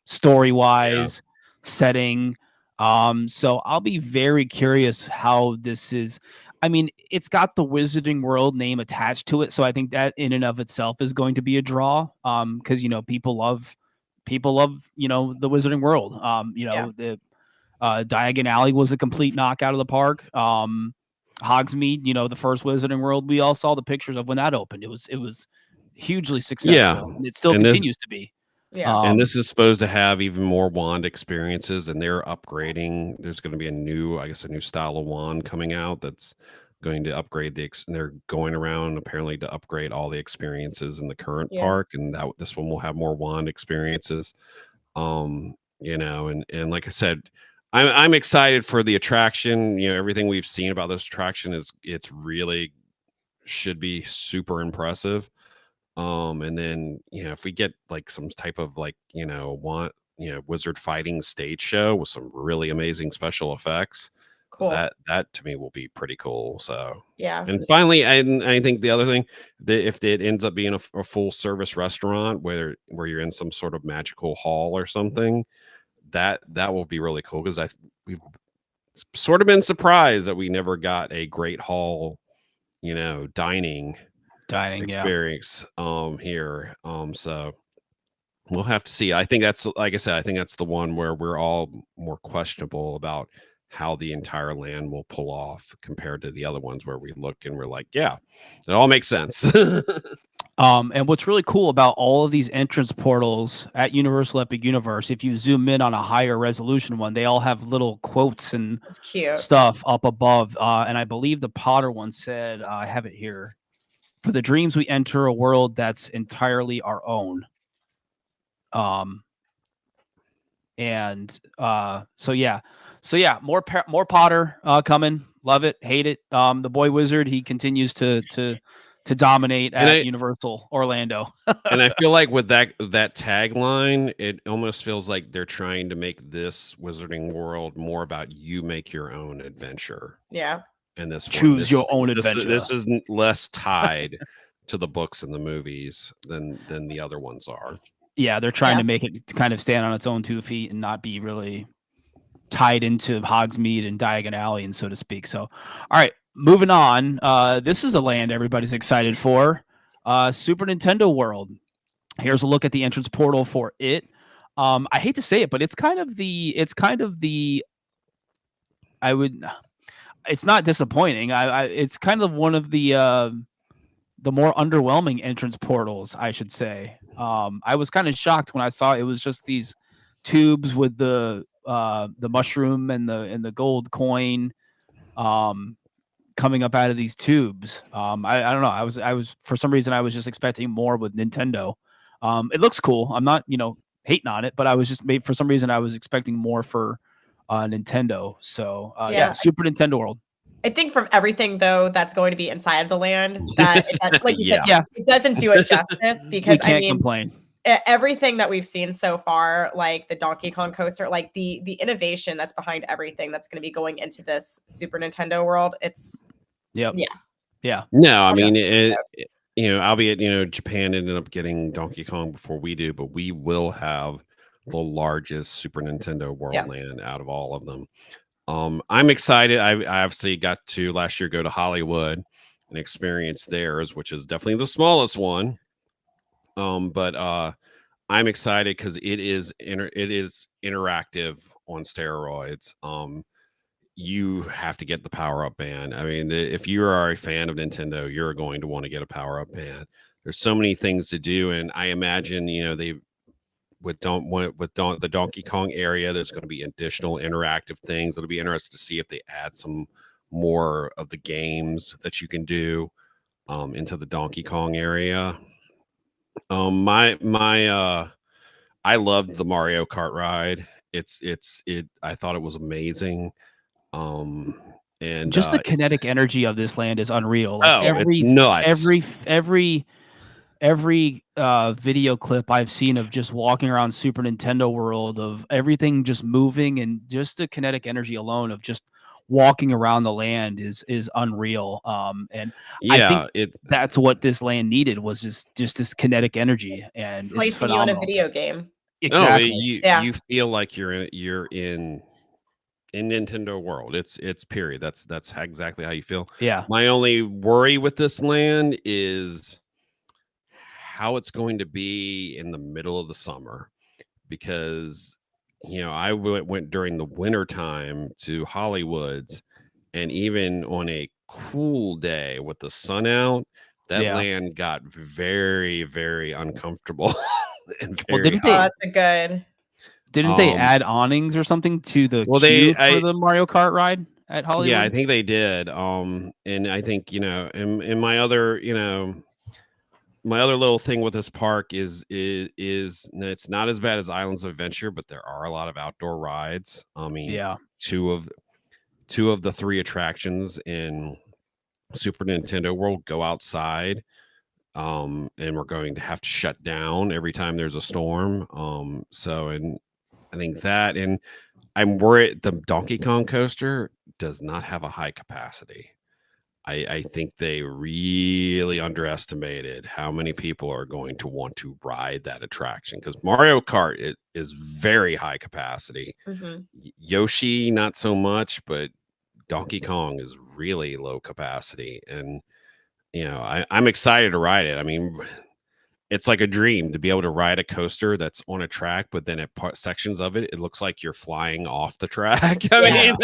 [SPEAKER 1] Story wise, setting. So I'll be very curious how this is. I mean, it's got the Wizarding World name attached to it, so I think that in and of itself is going to be a draw. Because people love the Wizarding World. The Diagon Alley was a complete knockout of the park. Hogsmeade, the first Wizarding World, we all saw the pictures of when that opened. It was hugely successful. And it still continues to be.
[SPEAKER 2] And this is supposed to have even more wand experiences, and they're upgrading. There's going to be a new style of wand coming out that's going to upgrade they're going around apparently to upgrade all the experiences in the current park, and this one will have more wand experiences. And like I said, I'm excited for the attraction. Everything we've seen about this attraction it's really should be super impressive. And then if we get like some type of wizard fighting stage show with some really amazing special effects, cool, that to me will be pretty cool. So and finally, I think the other thing, that if it ends up being a full service restaurant where you're in some sort of magical hall or something, that will be really cool, because we've sort of been surprised that we never got a great hall dining experience here. So we'll have to see. I think that's, like I said, I think that's the one where we're all more questionable about how the entire land will pull off compared to the other ones where we look and we're like, yeah, it all makes sense.
[SPEAKER 1] And what's really cool about all of these entrance portals at Universal Epic Universe, if you zoom in on a higher resolution one, they all have little quotes and
[SPEAKER 3] It's cute
[SPEAKER 1] stuff up above. And I believe the Potter one said, I have it here. For the dreams, we enter a world that's entirely our own. So yeah, more Potter coming. Love it, hate it. The boy wizard, he continues to dominate at Universal Orlando.
[SPEAKER 2] And I feel like with that tagline, it almost feels like they're trying to make this Wizarding World more about you make your own adventure.
[SPEAKER 3] Yeah.
[SPEAKER 2] And
[SPEAKER 1] choose your own adventure.
[SPEAKER 2] This is less tied to the books and the movies than the other ones are.
[SPEAKER 1] Yeah, they're trying to make it kind of stand on its own 2 feet and not be really tied into Hogsmeade and Diagon Alley, and so to speak. So, all right, moving on. This is a land everybody's excited for. Super Nintendo World. Here's a look at the entrance portal for it. I hate to say it, but it's not disappointing. It's kind of one of the more underwhelming entrance portals, I should say. I was kind of shocked when I saw it was just these tubes with the mushroom and the gold coin coming up out of these tubes. I don't know. I was for some reason I was just expecting more with Nintendo. It looks cool. I'm not, hating on it, but I was just for some reason I was expecting more for Nintendo. So Super Nintendo World.
[SPEAKER 3] I think from everything though that's going to be inside of the land, that like you said, it doesn't do it justice because
[SPEAKER 1] we can't complain.
[SPEAKER 3] Everything that we've seen so far, like the Donkey Kong coaster, like the innovation that's behind everything that's going to be going into this Super Nintendo World, it's
[SPEAKER 1] yeah.
[SPEAKER 2] No, I mean, albeit Japan ended up getting Donkey Kong before we do, but we will have the largest Super Nintendo World land out of all of them. I'm excited. I obviously got to last year go to Hollywood and experience theirs, which is definitely the smallest one. But I'm excited because it is interactive on steroids. You have to get the power-up band. I mean, if you are a fan of Nintendo, you're going to want to get a power-up band. There's so many things to do, and I imagine with the Donkey Kong area, there's going to be additional interactive things. It'll be interesting to see if they add some more of the games that you can do into the Donkey Kong area. I loved the Mario Kart ride. I thought it was amazing. And
[SPEAKER 1] just the kinetic energy of this land is unreal.
[SPEAKER 2] Like it's nuts.
[SPEAKER 1] Every video clip I've seen of just walking around Super Nintendo World, of everything just moving, and just the kinetic energy alone of just walking around the land is unreal. And I think that's what this land needed, was just this kinetic energy, and it's phenomenal.
[SPEAKER 3] You in a video game.
[SPEAKER 1] Exactly.
[SPEAKER 2] You feel like you're in Nintendo World. It's period. That's exactly how you feel.
[SPEAKER 1] Yeah.
[SPEAKER 2] My only worry with this land is how it's going to be in the middle of the summer, because I went during the winter time to Hollywood's, and even on a cool day with the sun out, that land got very, very uncomfortable. And
[SPEAKER 3] didn't
[SPEAKER 2] they
[SPEAKER 1] add awnings or something to the queue for the Mario Kart ride at Hollywood?
[SPEAKER 2] Yeah, I think they did. And I think in my other my other little thing with this park is it's not as bad as Islands of Adventure, but there are a lot of outdoor rides. I mean, two of the 3 attractions in Super Nintendo World go outside, and we're going to have to shut down every time there's a storm. And I think that, and I'm worried the Donkey Kong coaster does not have a high capacity. I think they really underestimated how many people are going to want to ride that attraction, because Mario Kart, it is very high capacity.
[SPEAKER 3] Mm-hmm.
[SPEAKER 2] Yoshi, not so much, but Donkey Kong is really low capacity. And, I'm excited to ride it. I mean, it's like a dream to be able to ride a coaster that's on a track, but then at sections of it, it looks like you're flying off the track. I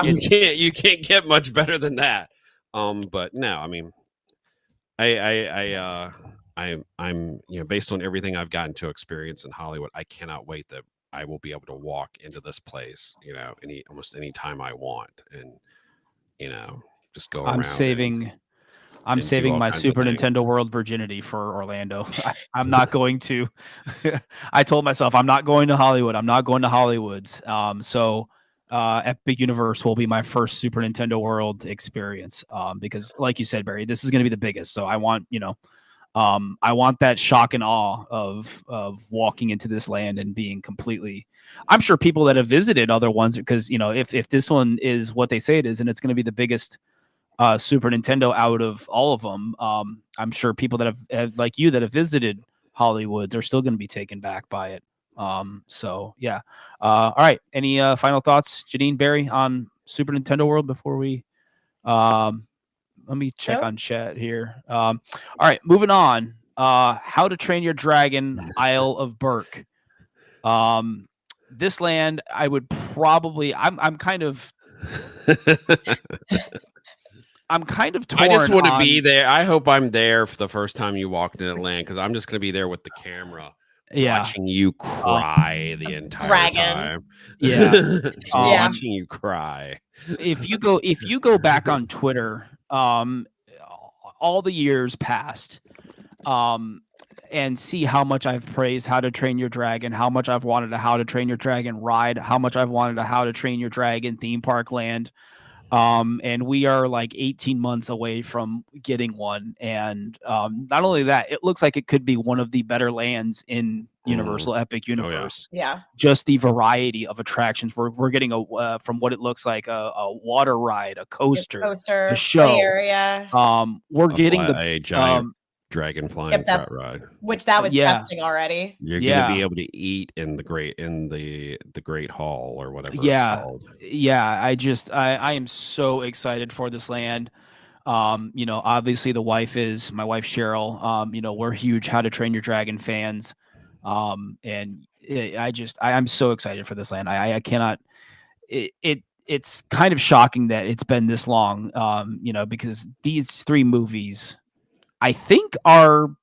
[SPEAKER 2] mean, you can't get much better than that. But no, I mean, I'm based on everything I've gotten to experience in Hollywood, I cannot wait that I will be able to walk into this place, almost any time I want, and just go around.
[SPEAKER 1] I'm saving my Super Nintendo World virginity for Orlando. I'm not going to. I told myself I'm not going to Hollywood. I'm not going to Hollywoods. So Epic Universe will be my first Super Nintendo World experience. Because, like you said, Barry, this is going to be the biggest. So I want I want that shock and awe of walking into this land and being completely. I'm sure people that have visited other ones, because if this one is what they say it is, and it's going to be the biggest Super Nintendo out of all of them, I'm sure people that have like you that have visited Hollywoods are still going to be taken back by it. So yeah. All right. Any final thoughts, Janine, Barry, on Super Nintendo World before we let me check on chat here. All right, moving on. How to Train Your Dragon, Isle of Berk. This land, I would probably. I'm kind of. I'm kind of torn.
[SPEAKER 2] I just want to be there. I hope I'm there for the first time you walk into that land, because I'm just going to be there with the camera, watching you cry the entire time.
[SPEAKER 1] Yeah,
[SPEAKER 2] watching you cry.
[SPEAKER 1] If you go back on Twitter, all the years past, and see how much I've praised How to Train Your Dragon, how much I've wanted a How to Train Your Dragon ride, how much I've wanted a How to Train Your Dragon theme park land. And we are like 18 months away from getting one. And not only that, it looks like it could be one of the better lands in Universal Epic Universe.
[SPEAKER 3] Yeah.
[SPEAKER 1] Just the variety of attractions. We're getting from what it looks like, a water ride, a coaster, a show
[SPEAKER 3] area.
[SPEAKER 1] We're getting
[SPEAKER 2] a giant dragon flying flat ride,
[SPEAKER 3] which that was testing already.
[SPEAKER 2] You're gonna be able to eat in the great hall or whatever it's called.
[SPEAKER 1] I am so excited for this land. Obviously my wife Cheryl, we're huge How to Train Your Dragon fans. And I'm so excited for this land. I cannot, it's kind of shocking that it's been this long, because these three movies, I don't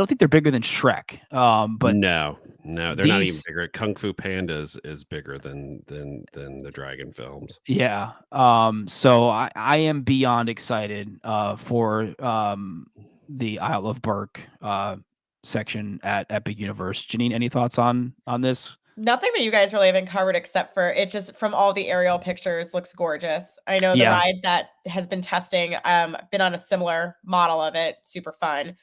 [SPEAKER 1] think they're bigger than Shrek. But
[SPEAKER 2] no, they're not even bigger. Kung Fu Panda is bigger than the Dragon films.
[SPEAKER 1] Yeah. So I am beyond excited for the Isle of Berk section at Epic Universe. Janine, any thoughts on this?
[SPEAKER 3] Nothing that you guys really haven't covered, except for it just from all the aerial pictures looks gorgeous. I know the ride that has been testing, been on a similar model of it. Super fun.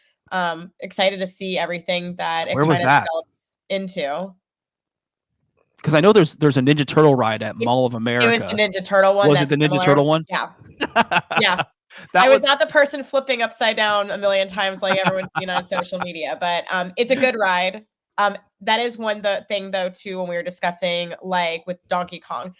[SPEAKER 3] Excited to see everything that it kind of develops into. Because
[SPEAKER 1] I know there's a Ninja Turtle ride at Mall of America.
[SPEAKER 3] It was the Ninja Turtle one.
[SPEAKER 1] Was it the Ninja Turtle one?
[SPEAKER 3] Yeah. Yeah. I was not the person flipping upside down a million times like everyone's seen on social media, but it's a good ride. That is thing though too, when we were discussing like with Donkey Kong,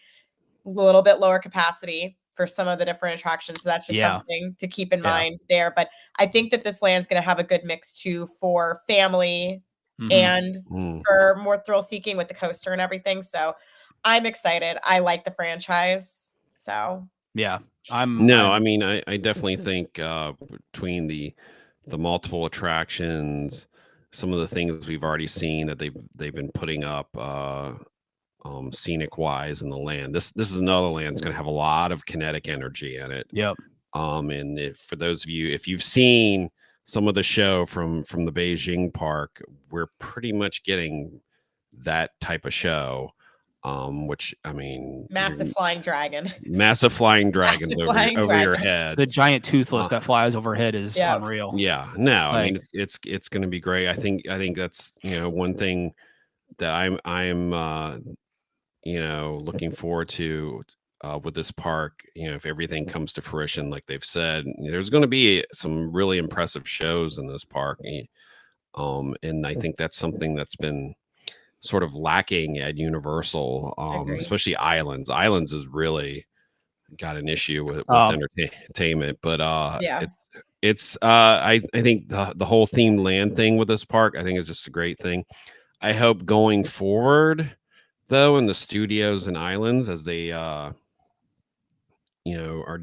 [SPEAKER 3] a little bit lower capacity for some of the different attractions. So that's just something to keep in mind there. But I think that this land's going to have a good mix too for family and for more thrill seeking with the coaster and everything. So I'm excited. I like the franchise. So
[SPEAKER 1] yeah,
[SPEAKER 2] I definitely think between the multiple attractions, some of the things we've already seen that they've been putting up scenic wise in the land. This is another land that's going to have a lot of kinetic energy in it.
[SPEAKER 1] Yep.
[SPEAKER 2] And for those of you, if you've seen some of the show from the Beijing park, we're pretty much getting that type of show. Which I mean,
[SPEAKER 3] massive flying dragons
[SPEAKER 2] over your head.
[SPEAKER 1] The giant toothless that flies overhead is unreal.
[SPEAKER 2] Yeah, no, I mean it's going to be great. I think that's one thing that I'm looking forward to with this park. If everything comes to fruition like they've said, there's going to be some really impressive shows in this park, and I think that's something that's been sort of lacking at Universal, especially Islands. Islands has really got an issue with entertainment, but it's I think the whole themed land thing with this park, I think, is just a great thing. I hope going forward, though, in the studios and islands, as they are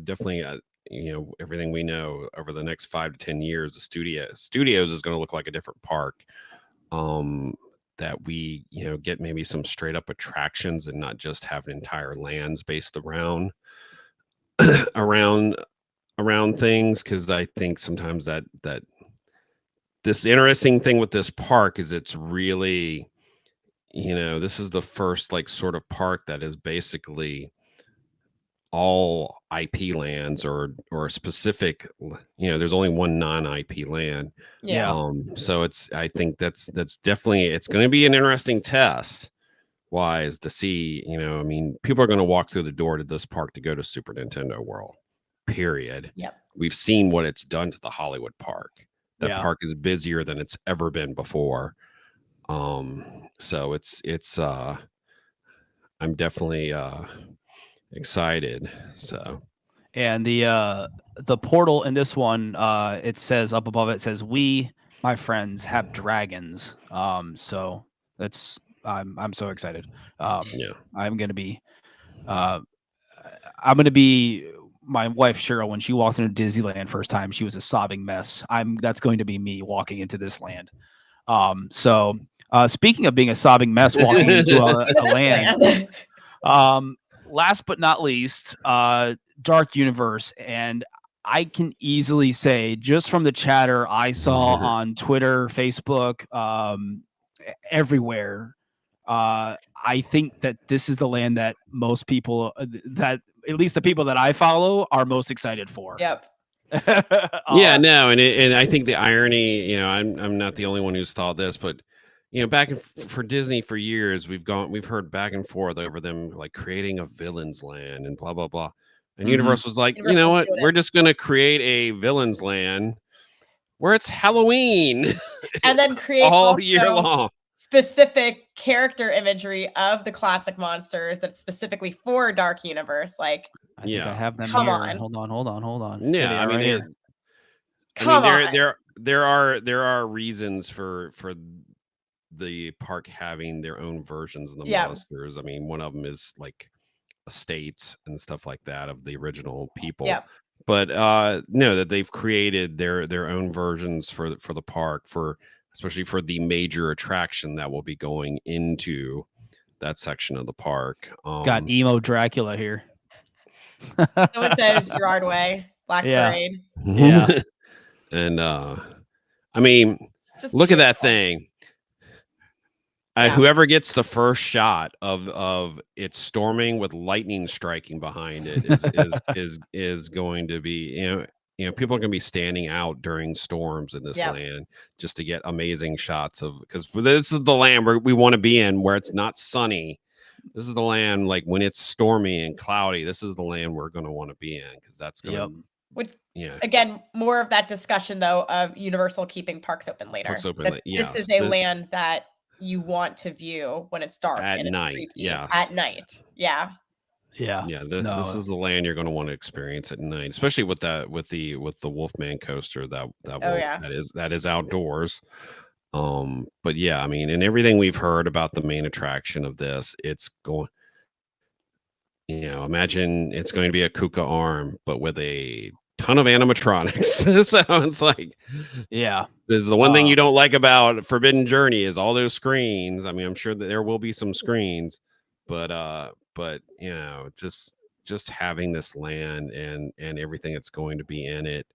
[SPEAKER 2] definitely everything we know over the next 5 to 10 years, the studios is going to look like a different park. That we get maybe some straight up attractions and not just have entire lands based around around things, because I think sometimes that this interesting thing with this park is it's really this is the first like sort of park that is basically all IP lands or a specific, there's only one non-IP land. So I think that's definitely, it's going to be an interesting test wise to see, I mean, people are going to walk through the door to this park to go to Super Nintendo World, period. We've seen what it's done to the Hollywood park. That park is busier than it's ever been before. So it's I'm definitely excited. So,
[SPEAKER 1] and the portal in this one, it says up above, it says, "We, my friends, have dragons." So that's I'm so excited. I'm gonna be my wife Cheryl, when she walked into Disneyland first time, she was a sobbing mess. That's going to be me walking into this land. So speaking of being a sobbing mess walking into a land, last but not least, Dark Universe. And I can easily say, just from the chatter I saw on Twitter, Facebook, everywhere, I think that this is the land that most people, that at least the people that I follow, are most excited for.
[SPEAKER 3] Yep.
[SPEAKER 2] No, and I think the irony, I'm not the only one who's thought this, but for Disney for years, we've heard back and forth over them like creating a villain's land and blah blah blah. And Universal's like, you know what? We're just gonna create a villain's land where it's Halloween
[SPEAKER 3] and then create
[SPEAKER 2] all year long
[SPEAKER 3] specific character imagery of the classic monsters that's specifically for Dark Universe. Like,
[SPEAKER 1] I think I have them
[SPEAKER 3] Come
[SPEAKER 1] here.
[SPEAKER 3] on.
[SPEAKER 1] Hold on.
[SPEAKER 2] Yeah, I mean, there are reasons for the park having their own versions of the monsters. I mean, one of them is like estates and stuff like that of the original people. But no, that they've created their own versions for the park, especially for the major attraction that will be going into that section of the park.
[SPEAKER 1] Got emo Dracula here.
[SPEAKER 3] Someone says Gerard Way, Black Parade.
[SPEAKER 1] Yeah.
[SPEAKER 2] And I mean, just look at that thing. Whoever gets the first shot of it storming with lightning striking behind it is going to be, people are going to be standing out during storms in this land just to get amazing shots because this is the land where we want to be in, where it's not sunny. This is the land, like when it's stormy and cloudy, this is the land we're going to want to be in, because that's going to,
[SPEAKER 3] again, more of that discussion though of Universal keeping parks open later. This is a land that you want to view when it's dark
[SPEAKER 2] at
[SPEAKER 3] and it's
[SPEAKER 2] night.
[SPEAKER 3] creepy.
[SPEAKER 2] Yeah,
[SPEAKER 3] at night.
[SPEAKER 2] This is the land you're going to want to experience at night, especially with the Wolfman coaster that is outdoors. But yeah, I mean, and everything we've heard about the main attraction of this, it's going, imagine it's going to be a Kuka arm, but with a ton of animatronics. So it's like, this is the one thing you don't like about Forbidden Journey is all those screens. I mean, I'm sure that there will be some screens, but just having this land and everything that's going to be in it,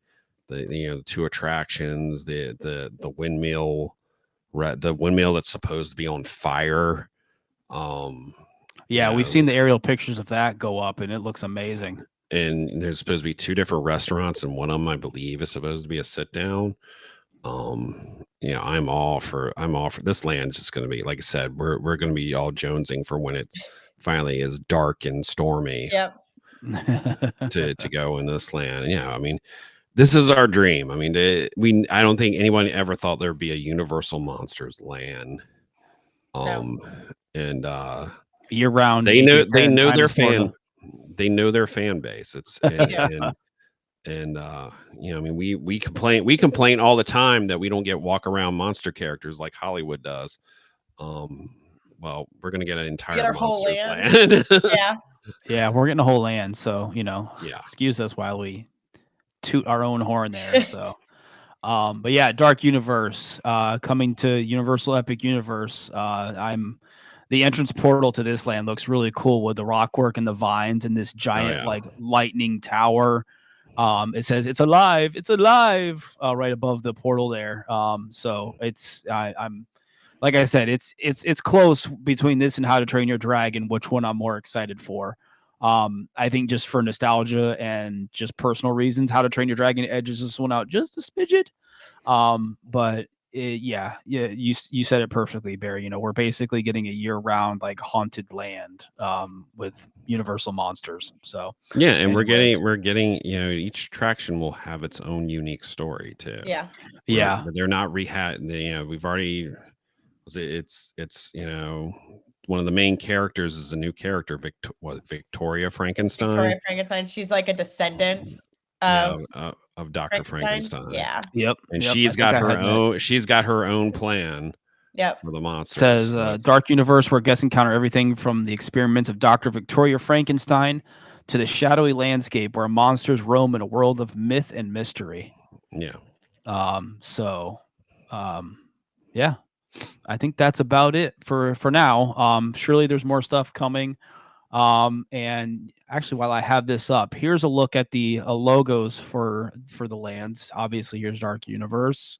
[SPEAKER 2] the two attractions, the windmill, the windmill that's supposed to be on fire.
[SPEAKER 1] We've seen the aerial pictures of that go up, and it looks amazing.
[SPEAKER 2] And there's supposed to be 2 different restaurants, and one of them, I believe, is supposed to be a sit down. I'm all for this land. Just going to be, like I said, we're going to be all jonesing for when it finally is dark and stormy. to go in this land. I mean, this is our dream. I mean, I don't think anyone ever thought there'd be a Universal Monsters land. And
[SPEAKER 1] year round,
[SPEAKER 2] they know their fan base. It's and And you know, I mean, we complain all the time that we don't get walk around monster characters like Hollywood does. Well, we're gonna get an entire
[SPEAKER 3] our whole
[SPEAKER 2] monsters
[SPEAKER 3] land.
[SPEAKER 2] land.
[SPEAKER 1] Yeah, we're getting a whole land, so
[SPEAKER 2] Yeah.
[SPEAKER 1] excuse us while we toot our own horn there. So but yeah, Dark Universe coming to Universal Epic Universe. The entrance portal to this land looks really cool with the rockwork and the vines and this giant like lightning tower. It says it's alive right above the portal there. So I'm like I said, it's close between this and How to Train Your Dragon, which one I'm more excited for. I think just for nostalgia and just personal reasons, How to Train Your Dragon edges this one out just a smidget. But you said it perfectly, Barry. We're basically getting a year-round like haunted land with Universal monsters. So
[SPEAKER 2] yeah, and we're getting each attraction will have its own unique story too.
[SPEAKER 3] Yeah.
[SPEAKER 2] They're not we've already it's one of the main characters is a new character, Victoria Frankenstein.
[SPEAKER 3] Victoria Frankenstein. She's like a descendant of
[SPEAKER 2] Dr. Frankenstein.
[SPEAKER 3] Yeah.
[SPEAKER 1] Yep.
[SPEAKER 2] And she's got her own plan.
[SPEAKER 3] Yep.
[SPEAKER 2] For the monsters.
[SPEAKER 1] Says Dark Universe, where guests encounter everything from the experiments of Dr. Victoria Frankenstein to the shadowy landscape where monsters roam in a world of myth and mystery.
[SPEAKER 2] Yeah.
[SPEAKER 1] Yeah. I think that's about it for now. Surely there's more stuff coming. And actually, while I have this up, here's a look at the logos for the lands. Obviously, here's Dark Universe.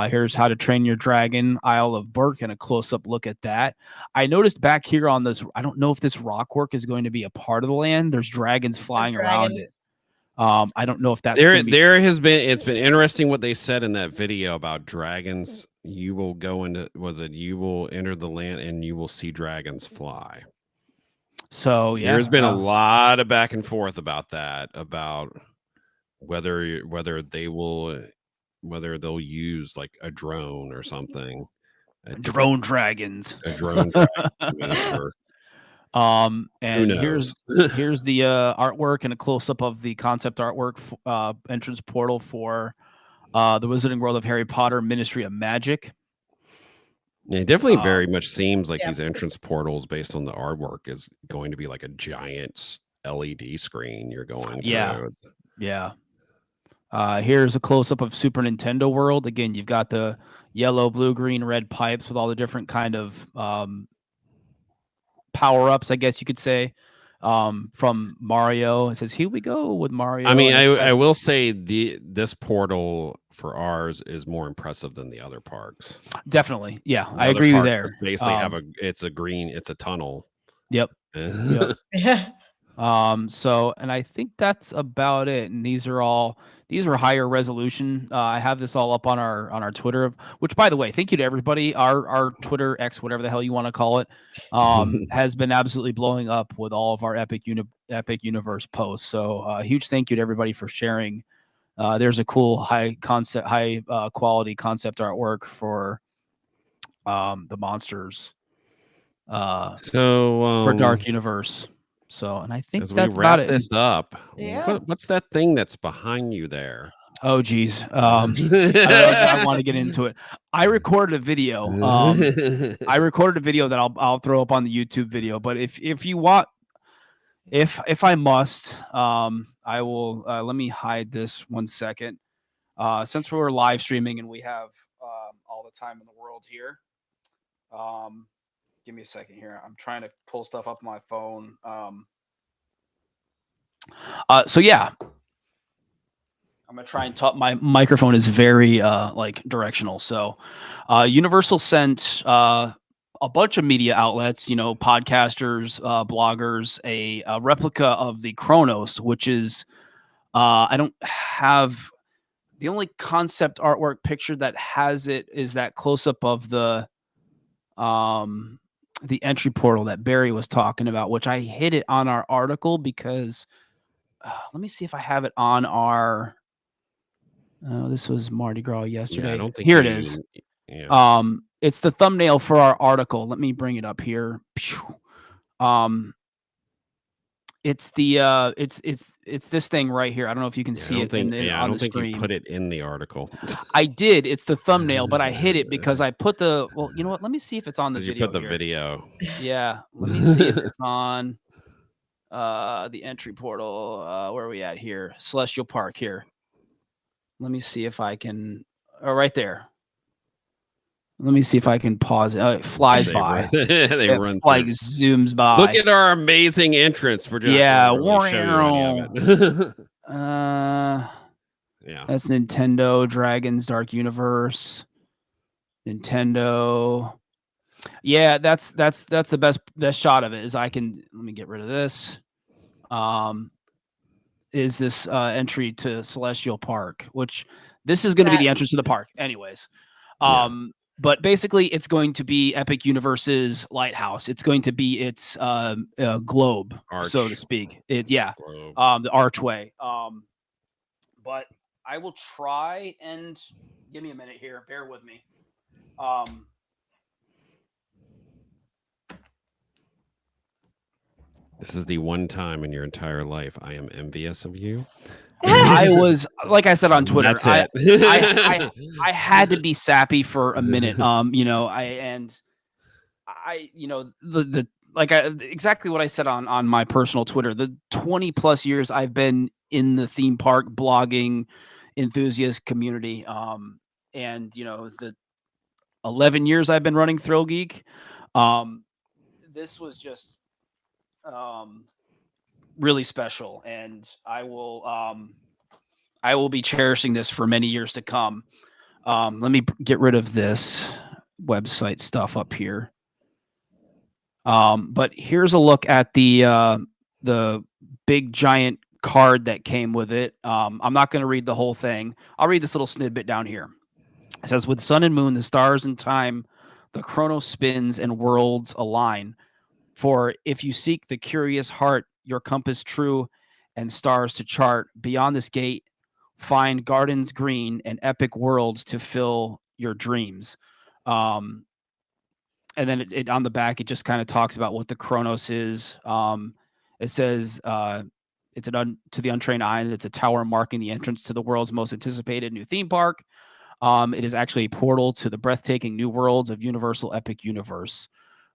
[SPEAKER 1] Here's How to Train Your Dragon, Isle of Berk, and a close-up look at that. I noticed back here on this, I don't know if this rock work is going to be a part of the land. There's dragons flying around it. I don't know if that's
[SPEAKER 2] it's been interesting what they said in that video about dragons. You will you will enter the land and you will see dragons fly.
[SPEAKER 1] So yeah,
[SPEAKER 2] there's been a lot of back and forth about that, about whether they'll use like a drone or something.
[SPEAKER 1] Drone dragons.
[SPEAKER 2] A drone dragon.
[SPEAKER 1] And here's the artwork and a close-up of the concept artwork entrance portal for the Wizarding World of Harry Potter Ministry of Magic.
[SPEAKER 2] Yeah, it definitely very much seems like these entrance portals, based on the artwork, is going to be like a giant LED screen you're going through.
[SPEAKER 1] Yeah. Here's a close-up of Super Nintendo World. Again, you've got the yellow, blue, green, red pipes with all the different kind of power-ups, I guess you could say, from Mario. It says, here we go with Mario.
[SPEAKER 2] I mean, I will say this portal for ours is more impressive than the other parks.
[SPEAKER 1] Definitely. Yeah, I agree with you there.
[SPEAKER 2] Basically it's a tunnel.
[SPEAKER 1] Yep.
[SPEAKER 3] Yeah.
[SPEAKER 1] So, and I think that's about it. And these are higher resolution. I have this all up on our Twitter, which, by the way, thank you to everybody. Our Twitter, X, whatever the hell you want to call it, has been absolutely blowing up with all of our Epic Universe posts. So huge thank you to everybody for sharing. There's a cool high quality concept artwork for the monsters. For Dark Universe. So, and I think that's about it.
[SPEAKER 2] This up.
[SPEAKER 3] Yeah.
[SPEAKER 2] What's that thing that's behind you there?
[SPEAKER 1] Oh, geez. I want to get into it. I recorded a video. That I'll throw up on the YouTube video. But if you want, if I must, I will. Let me hide this 1 second. Since we're live streaming and we have all the time in the world here. Give me a second here. I'm trying to pull stuff up on my phone. So yeah, I'm gonna try and talk. My microphone is very directional. So, Universal sent a bunch of media outlets, podcasters, bloggers, a replica of the Chronos, which is I don't have the only concept artwork picture that has it is that close up of the entry portal that Barry was talking about, which I hid it on our article because let me see if I have it on our. This was Mardi Gras yesterday.
[SPEAKER 2] Yeah, I don't think
[SPEAKER 1] here it is.
[SPEAKER 2] Yeah.
[SPEAKER 1] It's the thumbnail for our article. Let me bring it up here. It's the it's this thing right here. I don't know if you can see it on
[SPEAKER 2] I don't
[SPEAKER 1] the
[SPEAKER 2] think
[SPEAKER 1] screen.
[SPEAKER 2] you put it in the article.
[SPEAKER 1] I did. It's the thumbnail, but I hid it because I put the well. You know what? Let me see if it's on the video.
[SPEAKER 2] You put the
[SPEAKER 1] here.
[SPEAKER 2] video.
[SPEAKER 1] Yeah. Let me see if it's on the entry portal. Where are we at here? Celestial Park here. Let me see if I can. Oh, right there. Let me see if I can pause it. It flies by.
[SPEAKER 2] They run
[SPEAKER 1] like
[SPEAKER 2] through.
[SPEAKER 1] zooms by.
[SPEAKER 2] Look at our amazing entrance for Jack.
[SPEAKER 1] Yeah.
[SPEAKER 2] Really show you any of it. Yeah.
[SPEAKER 1] That's Nintendo Dragon's Dark Universe. Nintendo. Yeah, that's the best shot of it. Is I can let me get rid of this. Is this entry to Celestial Park, which this is going to be the entrance to the park, anyways. But basically, it's going to be Epic Universe's lighthouse. It's going to be its globe, so to speak. The archway. But I will try and give me a minute here. Bear with me.
[SPEAKER 2] This is the one time in your entire life I am envious of you.
[SPEAKER 1] I was, like I said on Twitter,
[SPEAKER 2] That's it.
[SPEAKER 1] I had to be sappy for a minute. Exactly what I said on my personal Twitter. The 20 plus years I've been in the theme park blogging enthusiast community, and the 11 years I've been running ThrillGeek. This was just really special, and I will be cherishing this for many years to come. Let me get rid of this website stuff up here. But here's a look at the big giant card that came with it. I'm not going to read the whole thing. I'll read this little snippet down here. It says, with sun and moon, the stars and time, the Chronos spins and worlds align. For if you seek the curious heart, your compass true and stars to chart, beyond this gate, find gardens green and epic worlds to fill your dreams. And then it on the back, it just kind of talks about what the Chronos is. It says it's to the untrained eye, it's a tower marking the entrance to the world's most anticipated new theme park. It is actually a portal to the breathtaking new worlds of Universal Epic Universe.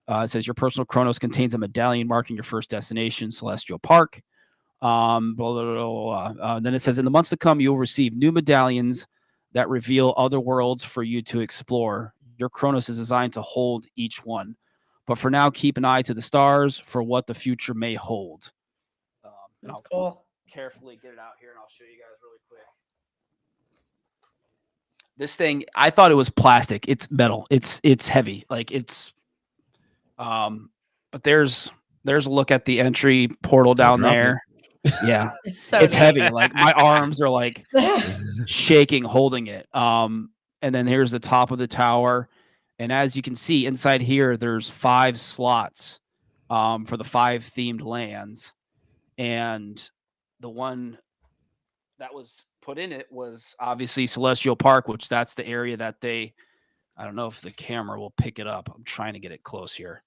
[SPEAKER 1] It says your personal Chronos contains a medallion marking your first destination, Celestial Park. Then it says in the months to come, you'll receive new medallions that reveal other worlds for you to explore. Your Chronos is designed to hold each one. But for now, keep an eye to the stars for what the future may hold.
[SPEAKER 3] That's cool.
[SPEAKER 1] Carefully get it out here, and I'll show you guys really quick. This thing, I thought it was plastic. It's metal. It's heavy. Like it's but there's a look at the entry portal down there. Yeah. It's heavy. Like my arms are like shaking holding it. And then here's the top of the tower. And as you can see inside here, there's 5 slots for the 5 themed lands. And the one that was put in it was obviously Celestial Park, which that's the area that I don't know if the camera will pick it up. I'm trying to get it close here.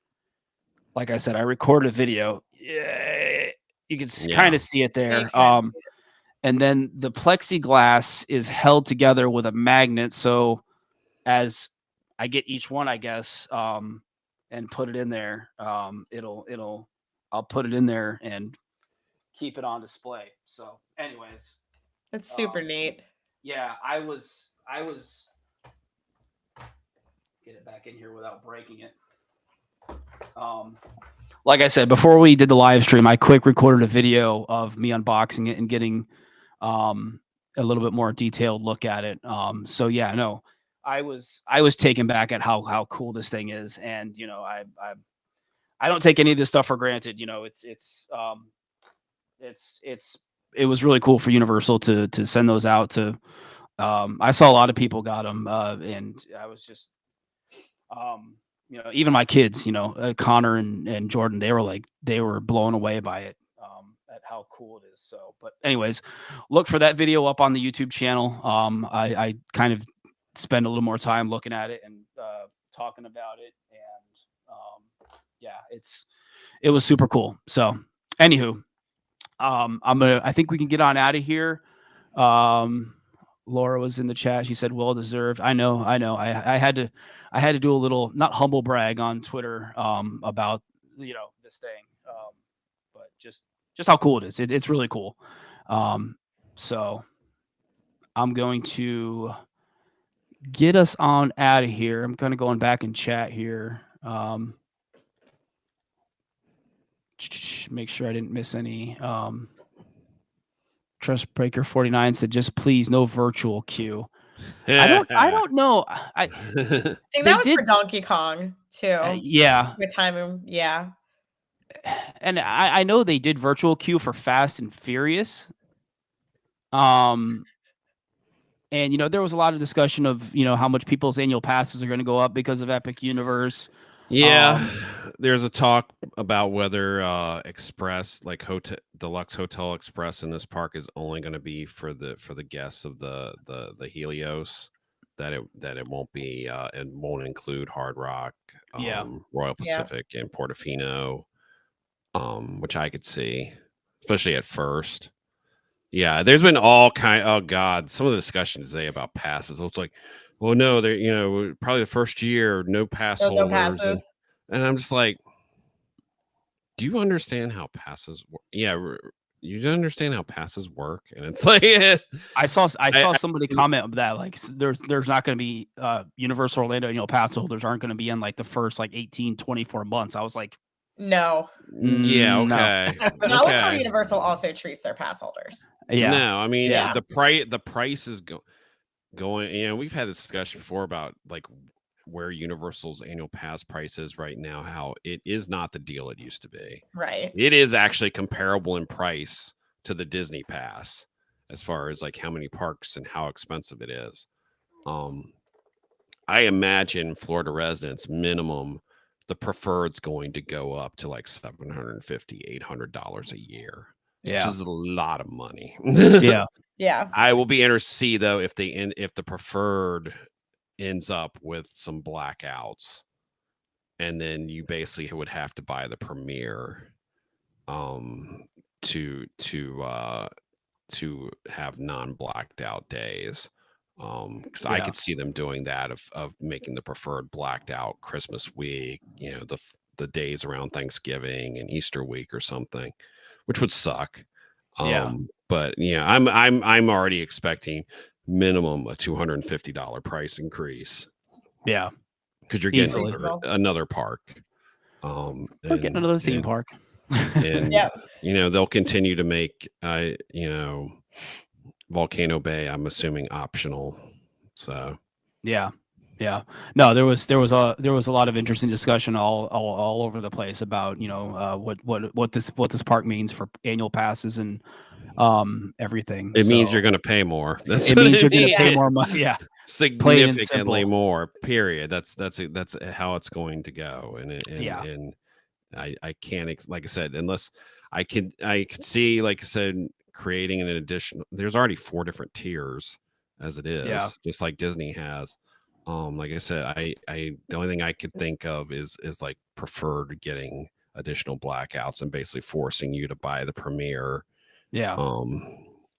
[SPEAKER 1] Like I said, I recorded a video. Yeah, you can kind of see it there. And then the plexiglass is held together with a magnet. So as I get each one, I guess, and put it in there, I'll put it in there and keep it on display. So anyways,
[SPEAKER 3] that's super neat.
[SPEAKER 1] Yeah, I was get it back in here without breaking it. Like I said, before we did the live stream, I quick recorded a video of me unboxing it and getting a little bit more detailed look at it. So yeah, no, I was taken back at how cool this thing is. And, I don't take any of this stuff for granted. It was really cool for Universal to send those out to, I saw a lot of people got them, and I was just, even my kids, Connor and Jordan, they were blown away by it, at how cool it is. So, but anyways, look for that video up on the YouTube channel. I kind of spend a little more time looking at it and talking about it, and yeah, it was super cool. So, anywho, I think we can get on out of here. Laura was in the chat. She said, "Well deserved." I know. I had to do a little, not humble brag on Twitter, about this thing, but just how cool it is. It's really cool. So I'm going to get us on out of here. I'm kind of going back in chat here. Make sure I didn't miss any. Trustbreaker 49 said, "Just please, no virtual queue." I don't know.
[SPEAKER 3] I think that was for Donkey Kong too.
[SPEAKER 1] Yeah.
[SPEAKER 3] With timing, yeah.
[SPEAKER 1] And I know they did virtual queue for Fast and Furious. And there was a lot of discussion of how much people's annual passes are going to go up because of Epic Universe.
[SPEAKER 2] Yeah, there's a talk about whether Express, like Deluxe Hotel Express in this park, is only going to be for the guests of the Helios. That it won't be. It won't include Hard Rock, Royal Pacific, and Portofino, which I could see, especially at first. Yeah, there's been all kind. Oh God, some of the discussion today about passes. It's like, well, no, they probably the first year, no pass holders.
[SPEAKER 3] No passes.
[SPEAKER 2] And I'm just like, do you understand how passes work? Yeah, you understand how passes work? And it's like,
[SPEAKER 1] I saw somebody comment that like there's not going to be Universal Orlando pass holders aren't going to be in like the first like 18, 24 months. I was like,
[SPEAKER 3] no.
[SPEAKER 2] Yeah, okay.
[SPEAKER 3] No. Not with how Universal also treats their pass holders.
[SPEAKER 1] Yeah.
[SPEAKER 2] No, I mean the price is going. We've had this discussion before about like where Universal's annual pass price is right now, how it is not the deal it used to be.
[SPEAKER 3] Right.
[SPEAKER 2] It is actually comparable in price to the Disney pass as far as like how many parks and how expensive it is. I imagine Florida residents minimum, the preferred's going to go up to like $750, $800 a year.
[SPEAKER 1] Yeah.
[SPEAKER 2] Which is a lot of money.
[SPEAKER 1] Yeah.
[SPEAKER 3] Yeah.
[SPEAKER 2] I will be interested to see though if the preferred ends up with some blackouts, and then you basically would have to buy the Premier to have non-blacked out days. Because I could see them doing that of making the preferred blacked out Christmas week, the days around Thanksgiving and Easter week or something, which would suck. But I'm already expecting minimum a $250 price increase.
[SPEAKER 1] Yeah,
[SPEAKER 2] because you're getting another park.
[SPEAKER 1] We're getting another theme park.
[SPEAKER 2] And they'll continue to make Volcano Bay, I'm assuming, optional. So
[SPEAKER 1] yeah. No, there was a lot of interesting discussion all over the place about what this park means for annual passes and everything.
[SPEAKER 2] It means you're going to pay more.
[SPEAKER 1] It means you're going to pay more money. Yeah,
[SPEAKER 2] significantly more. Period. That's how it's going to go. And I can't, like I said, unless I could see, like I said, creating an additional. There's already 4 different tiers as it is, just like Disney has. Like I said, the only thing I could think of is like preferred getting additional blackouts and basically forcing you to buy the Premier.
[SPEAKER 1] Yeah.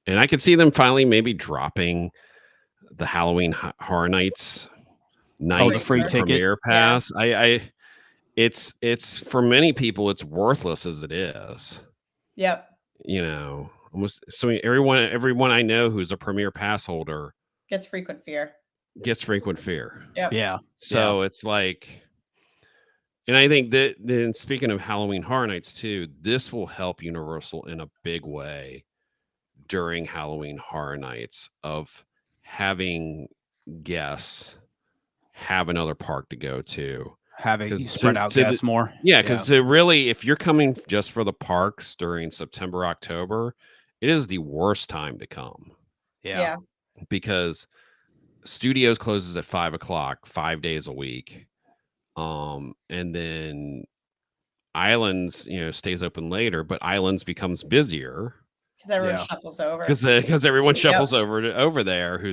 [SPEAKER 2] And I could see them finally maybe dropping the Halloween Horror Nights night,
[SPEAKER 1] the free ticket
[SPEAKER 2] Premier pass. Yeah. It's for many people it's worthless as it is.
[SPEAKER 3] Yep.
[SPEAKER 2] Almost so everyone I know who's a Premier pass holder
[SPEAKER 3] gets frequent fear.
[SPEAKER 1] Yep. Yeah.
[SPEAKER 2] So it's like, and I think that then, speaking of Halloween Horror Nights too, this will help Universal in a big way during Halloween Horror Nights of having guests have another park to go to.
[SPEAKER 1] Having spread out guests more.
[SPEAKER 2] Yeah, because really, if you're coming just for the parks during September, October, it is the worst time to come.
[SPEAKER 1] Yeah.
[SPEAKER 2] Because Studios closes at 5:00, 5 days a week. And then Islands, stays open later, but Islands becomes busier
[SPEAKER 3] because everyone shuffles over.
[SPEAKER 2] Because everyone shuffles over there who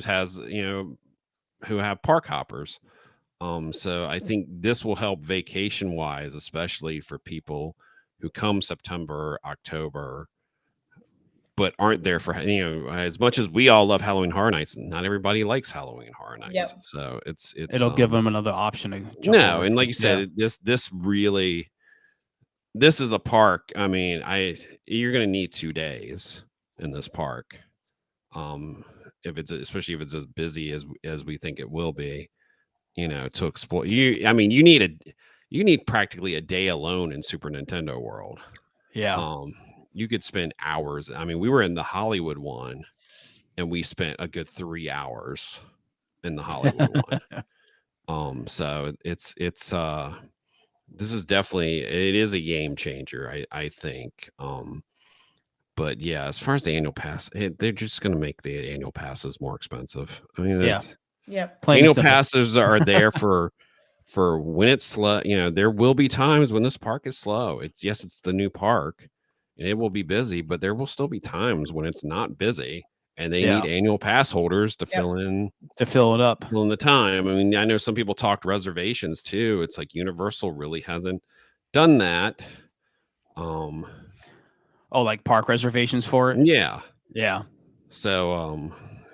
[SPEAKER 2] have park hoppers. So I think this will help vacation wise, especially for people who come September, October, but aren't there for, as much as we all love Halloween Horror Nights, not everybody likes Halloween Horror Nights.
[SPEAKER 3] Yep.
[SPEAKER 2] So it's
[SPEAKER 1] it'll give them another option to jump
[SPEAKER 2] no,
[SPEAKER 1] over
[SPEAKER 2] and
[SPEAKER 1] to.
[SPEAKER 2] like you said, this really, this is a park. I mean, you're going to need 2 days in this park. If it's, especially if it's as busy as we think it will be, to explore. I mean, you need practically a day alone in Super Nintendo World.
[SPEAKER 1] Yeah.
[SPEAKER 2] You could spend hours. I mean, we were in the Hollywood one, and we spent a good 3 hours in the Hollywood one. So it's this is definitely, it is a game changer, I think. But yeah, as far as the annual pass, they're just going to make the annual passes more expensive. I mean, annual passes are there for when it's slow. There will be times when this park is slow. It's the new park, and it will be busy, but there will still be times when it's not busy, and they need annual pass holders to fill it up, fill in the time. I mean, I know some people talked reservations too. It's like Universal really hasn't done that.
[SPEAKER 1] Like park reservations for it.
[SPEAKER 2] Yeah. So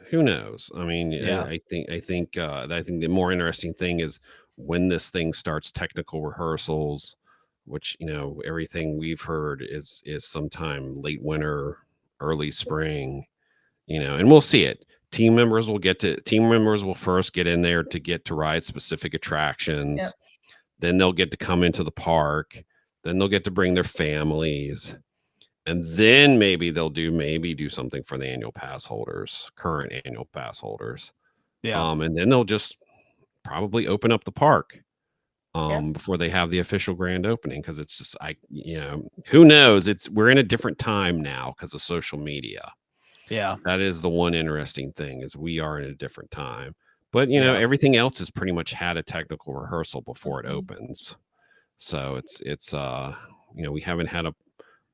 [SPEAKER 2] who knows? I mean, I think the more interesting thing is when this thing starts technical rehearsals, which everything we've heard is sometime late winter, early spring. And we'll see it. Team members will first get in there to get to ride specific attractions.
[SPEAKER 3] Yep.
[SPEAKER 2] Then they'll get to come into the park. Then they'll get to bring their families. And then maybe they'll do something for the annual pass holders, current annual pass holders.
[SPEAKER 1] Yeah.
[SPEAKER 2] And then they'll just probably open up the park before they have the official grand opening. Cause it's just, who knows? We're in a different time now because of social media.
[SPEAKER 1] Yeah.
[SPEAKER 2] That is the one interesting thing, is we are in a different time, but everything else has pretty much had a technical rehearsal before it opens. So it's we haven't had a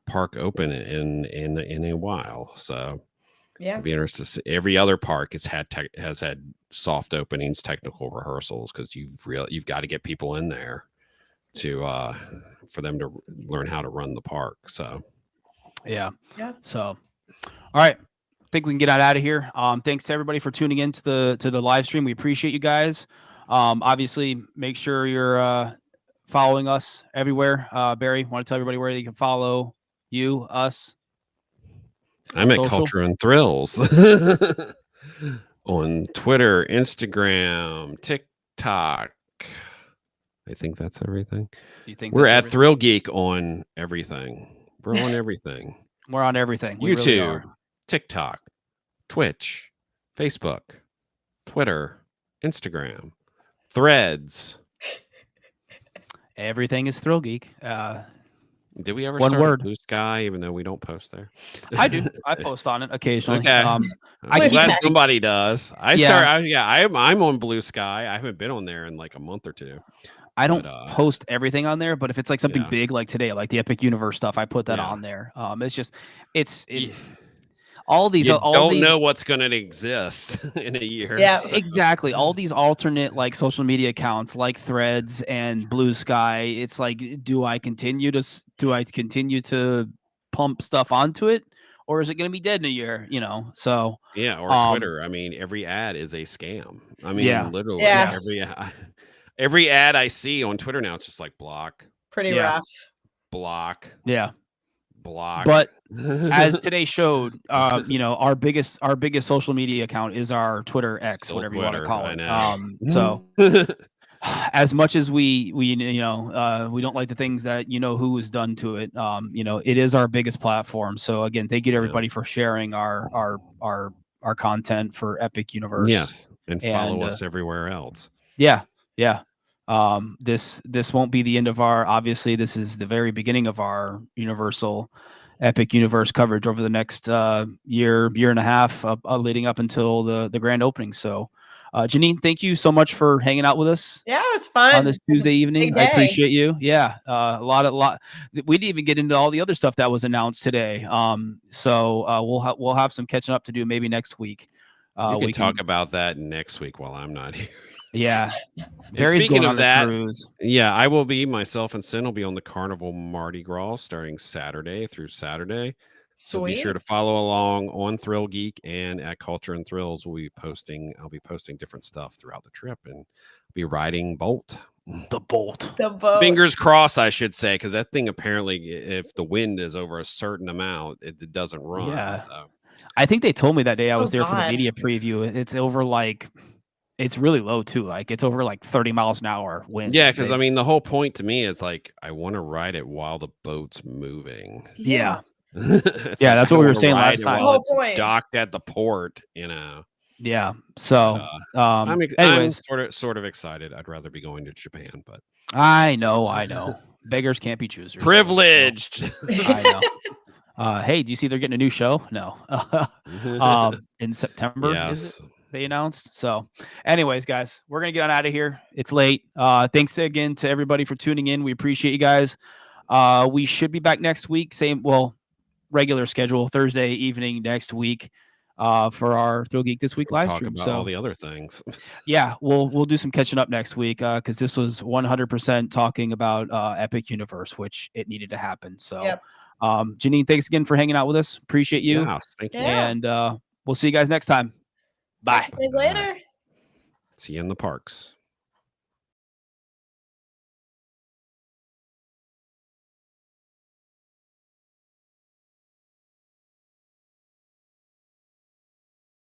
[SPEAKER 2] park open in a while. So it'd be interesting to see. Every other park has had soft openings, technical rehearsals, because you've got to get people in there to for them to learn how to run the park. So
[SPEAKER 1] so all right, I think we can get out of here. Thanks to everybody for tuning in to the live stream. We appreciate you guys. Obviously make sure you're following us everywhere. Barry, want to tell everybody where they can follow you, us?
[SPEAKER 2] I'm at Culture and Thrills on Twitter, Instagram, TikTok. I think that's everything.
[SPEAKER 1] You think
[SPEAKER 2] we're at ThrillGeek on everything? We're on everything.
[SPEAKER 1] We're on everything. We
[SPEAKER 2] YouTube, really TikTok, Twitch, Facebook, Twitter, Instagram, Threads.
[SPEAKER 1] Everything is ThrillGeek.
[SPEAKER 2] Did we ever start Blue Sky, even though we don't post there?
[SPEAKER 1] I do. I post on it occasionally.
[SPEAKER 2] Okay. I'm glad somebody does. I'm on Blue Sky. I haven't been on there in like a month or two.
[SPEAKER 1] I don't post everything on there, but if it's like something big like today, like the Epic Universe stuff, I put that on there. All these don't
[SPEAKER 2] know what's going to exist in a year.
[SPEAKER 3] Yeah,
[SPEAKER 2] so.
[SPEAKER 1] Exactly. All these alternate like social media accounts like Threads and Blue Sky. It's like, do I continue to pump stuff onto it, or is it going to be dead in a year? So
[SPEAKER 2] or Twitter. I mean, every ad is a scam. I mean, literally every ad I see on Twitter now, it's just like block.
[SPEAKER 3] Pretty rough.
[SPEAKER 2] Block.
[SPEAKER 1] Yeah.
[SPEAKER 2] Block.
[SPEAKER 1] But as today showed, our biggest social media account is our Twitter X, whatever you want to call it. So as much as we don't like the things that who has done to it, it is our biggest platform. So again, thank you to everybody for sharing our content for Epic Universe.
[SPEAKER 2] Yes, and follow us everywhere else.
[SPEAKER 1] Yeah. This won't be the end of obviously this is the very beginning of our Universal Epic Universe coverage over the next year and a half leading up until the grand opening. So Janine, thank you so much for hanging out with us.
[SPEAKER 3] Yeah, it was fun
[SPEAKER 1] on this Tuesday evening. I appreciate you. Yeah. A lot. We didn't even get into all the other stuff that was announced today. So we'll have some catching up to do maybe next week.
[SPEAKER 2] We can talk about that next week while I'm not here.
[SPEAKER 1] Yeah.
[SPEAKER 2] Speaking of that, I will be, myself and Sin will be on the Carnival Mardi Gras starting Saturday through Saturday. So be sure to follow along on ThrillGeek and at Culture and Thrills. I'll be posting different stuff throughout the trip and be riding Bolt.
[SPEAKER 1] The Bolt.
[SPEAKER 3] The boat.
[SPEAKER 2] Fingers crossed, I should say, because that thing apparently, if the wind is over a certain amount, it doesn't run.
[SPEAKER 1] Yeah.
[SPEAKER 2] So.
[SPEAKER 1] I think they told me that day I was there for the media preview. It's over like, it's really low too. Like it's over like 30 miles an hour wind.
[SPEAKER 2] Yeah, because I mean, the whole point to me is like, I want to ride it while the boat's moving.
[SPEAKER 1] Yeah.
[SPEAKER 2] Yeah,
[SPEAKER 1] that's what we were saying last time.
[SPEAKER 2] While it's docked at the port, you know.
[SPEAKER 1] Yeah. So,
[SPEAKER 2] I'm
[SPEAKER 1] anyways,
[SPEAKER 2] sort of excited. I'd rather be going to Japan, but
[SPEAKER 1] I know. Beggars can't be choosers.
[SPEAKER 2] Privileged.
[SPEAKER 1] So, I know. Hey, do you see they're getting a new show? No. In September, is it? They announced. So, anyways, guys, we're gonna get on out of here. It's late. Thanks again to everybody for tuning in. We appreciate you guys. We should be back next week. Regular schedule, Thursday evening next week. For our ThrillGeek This Week live stream.
[SPEAKER 2] So all the other things.
[SPEAKER 1] Yeah, we'll do some catching up next week because this was 100% talking about Epic Universe, which it needed to happen. So, Janine, thanks again for hanging out with us. Appreciate you.
[SPEAKER 2] Yeah, thank you.
[SPEAKER 1] And we'll see you guys next time. Bye.
[SPEAKER 3] See you later.
[SPEAKER 2] See you in the parks.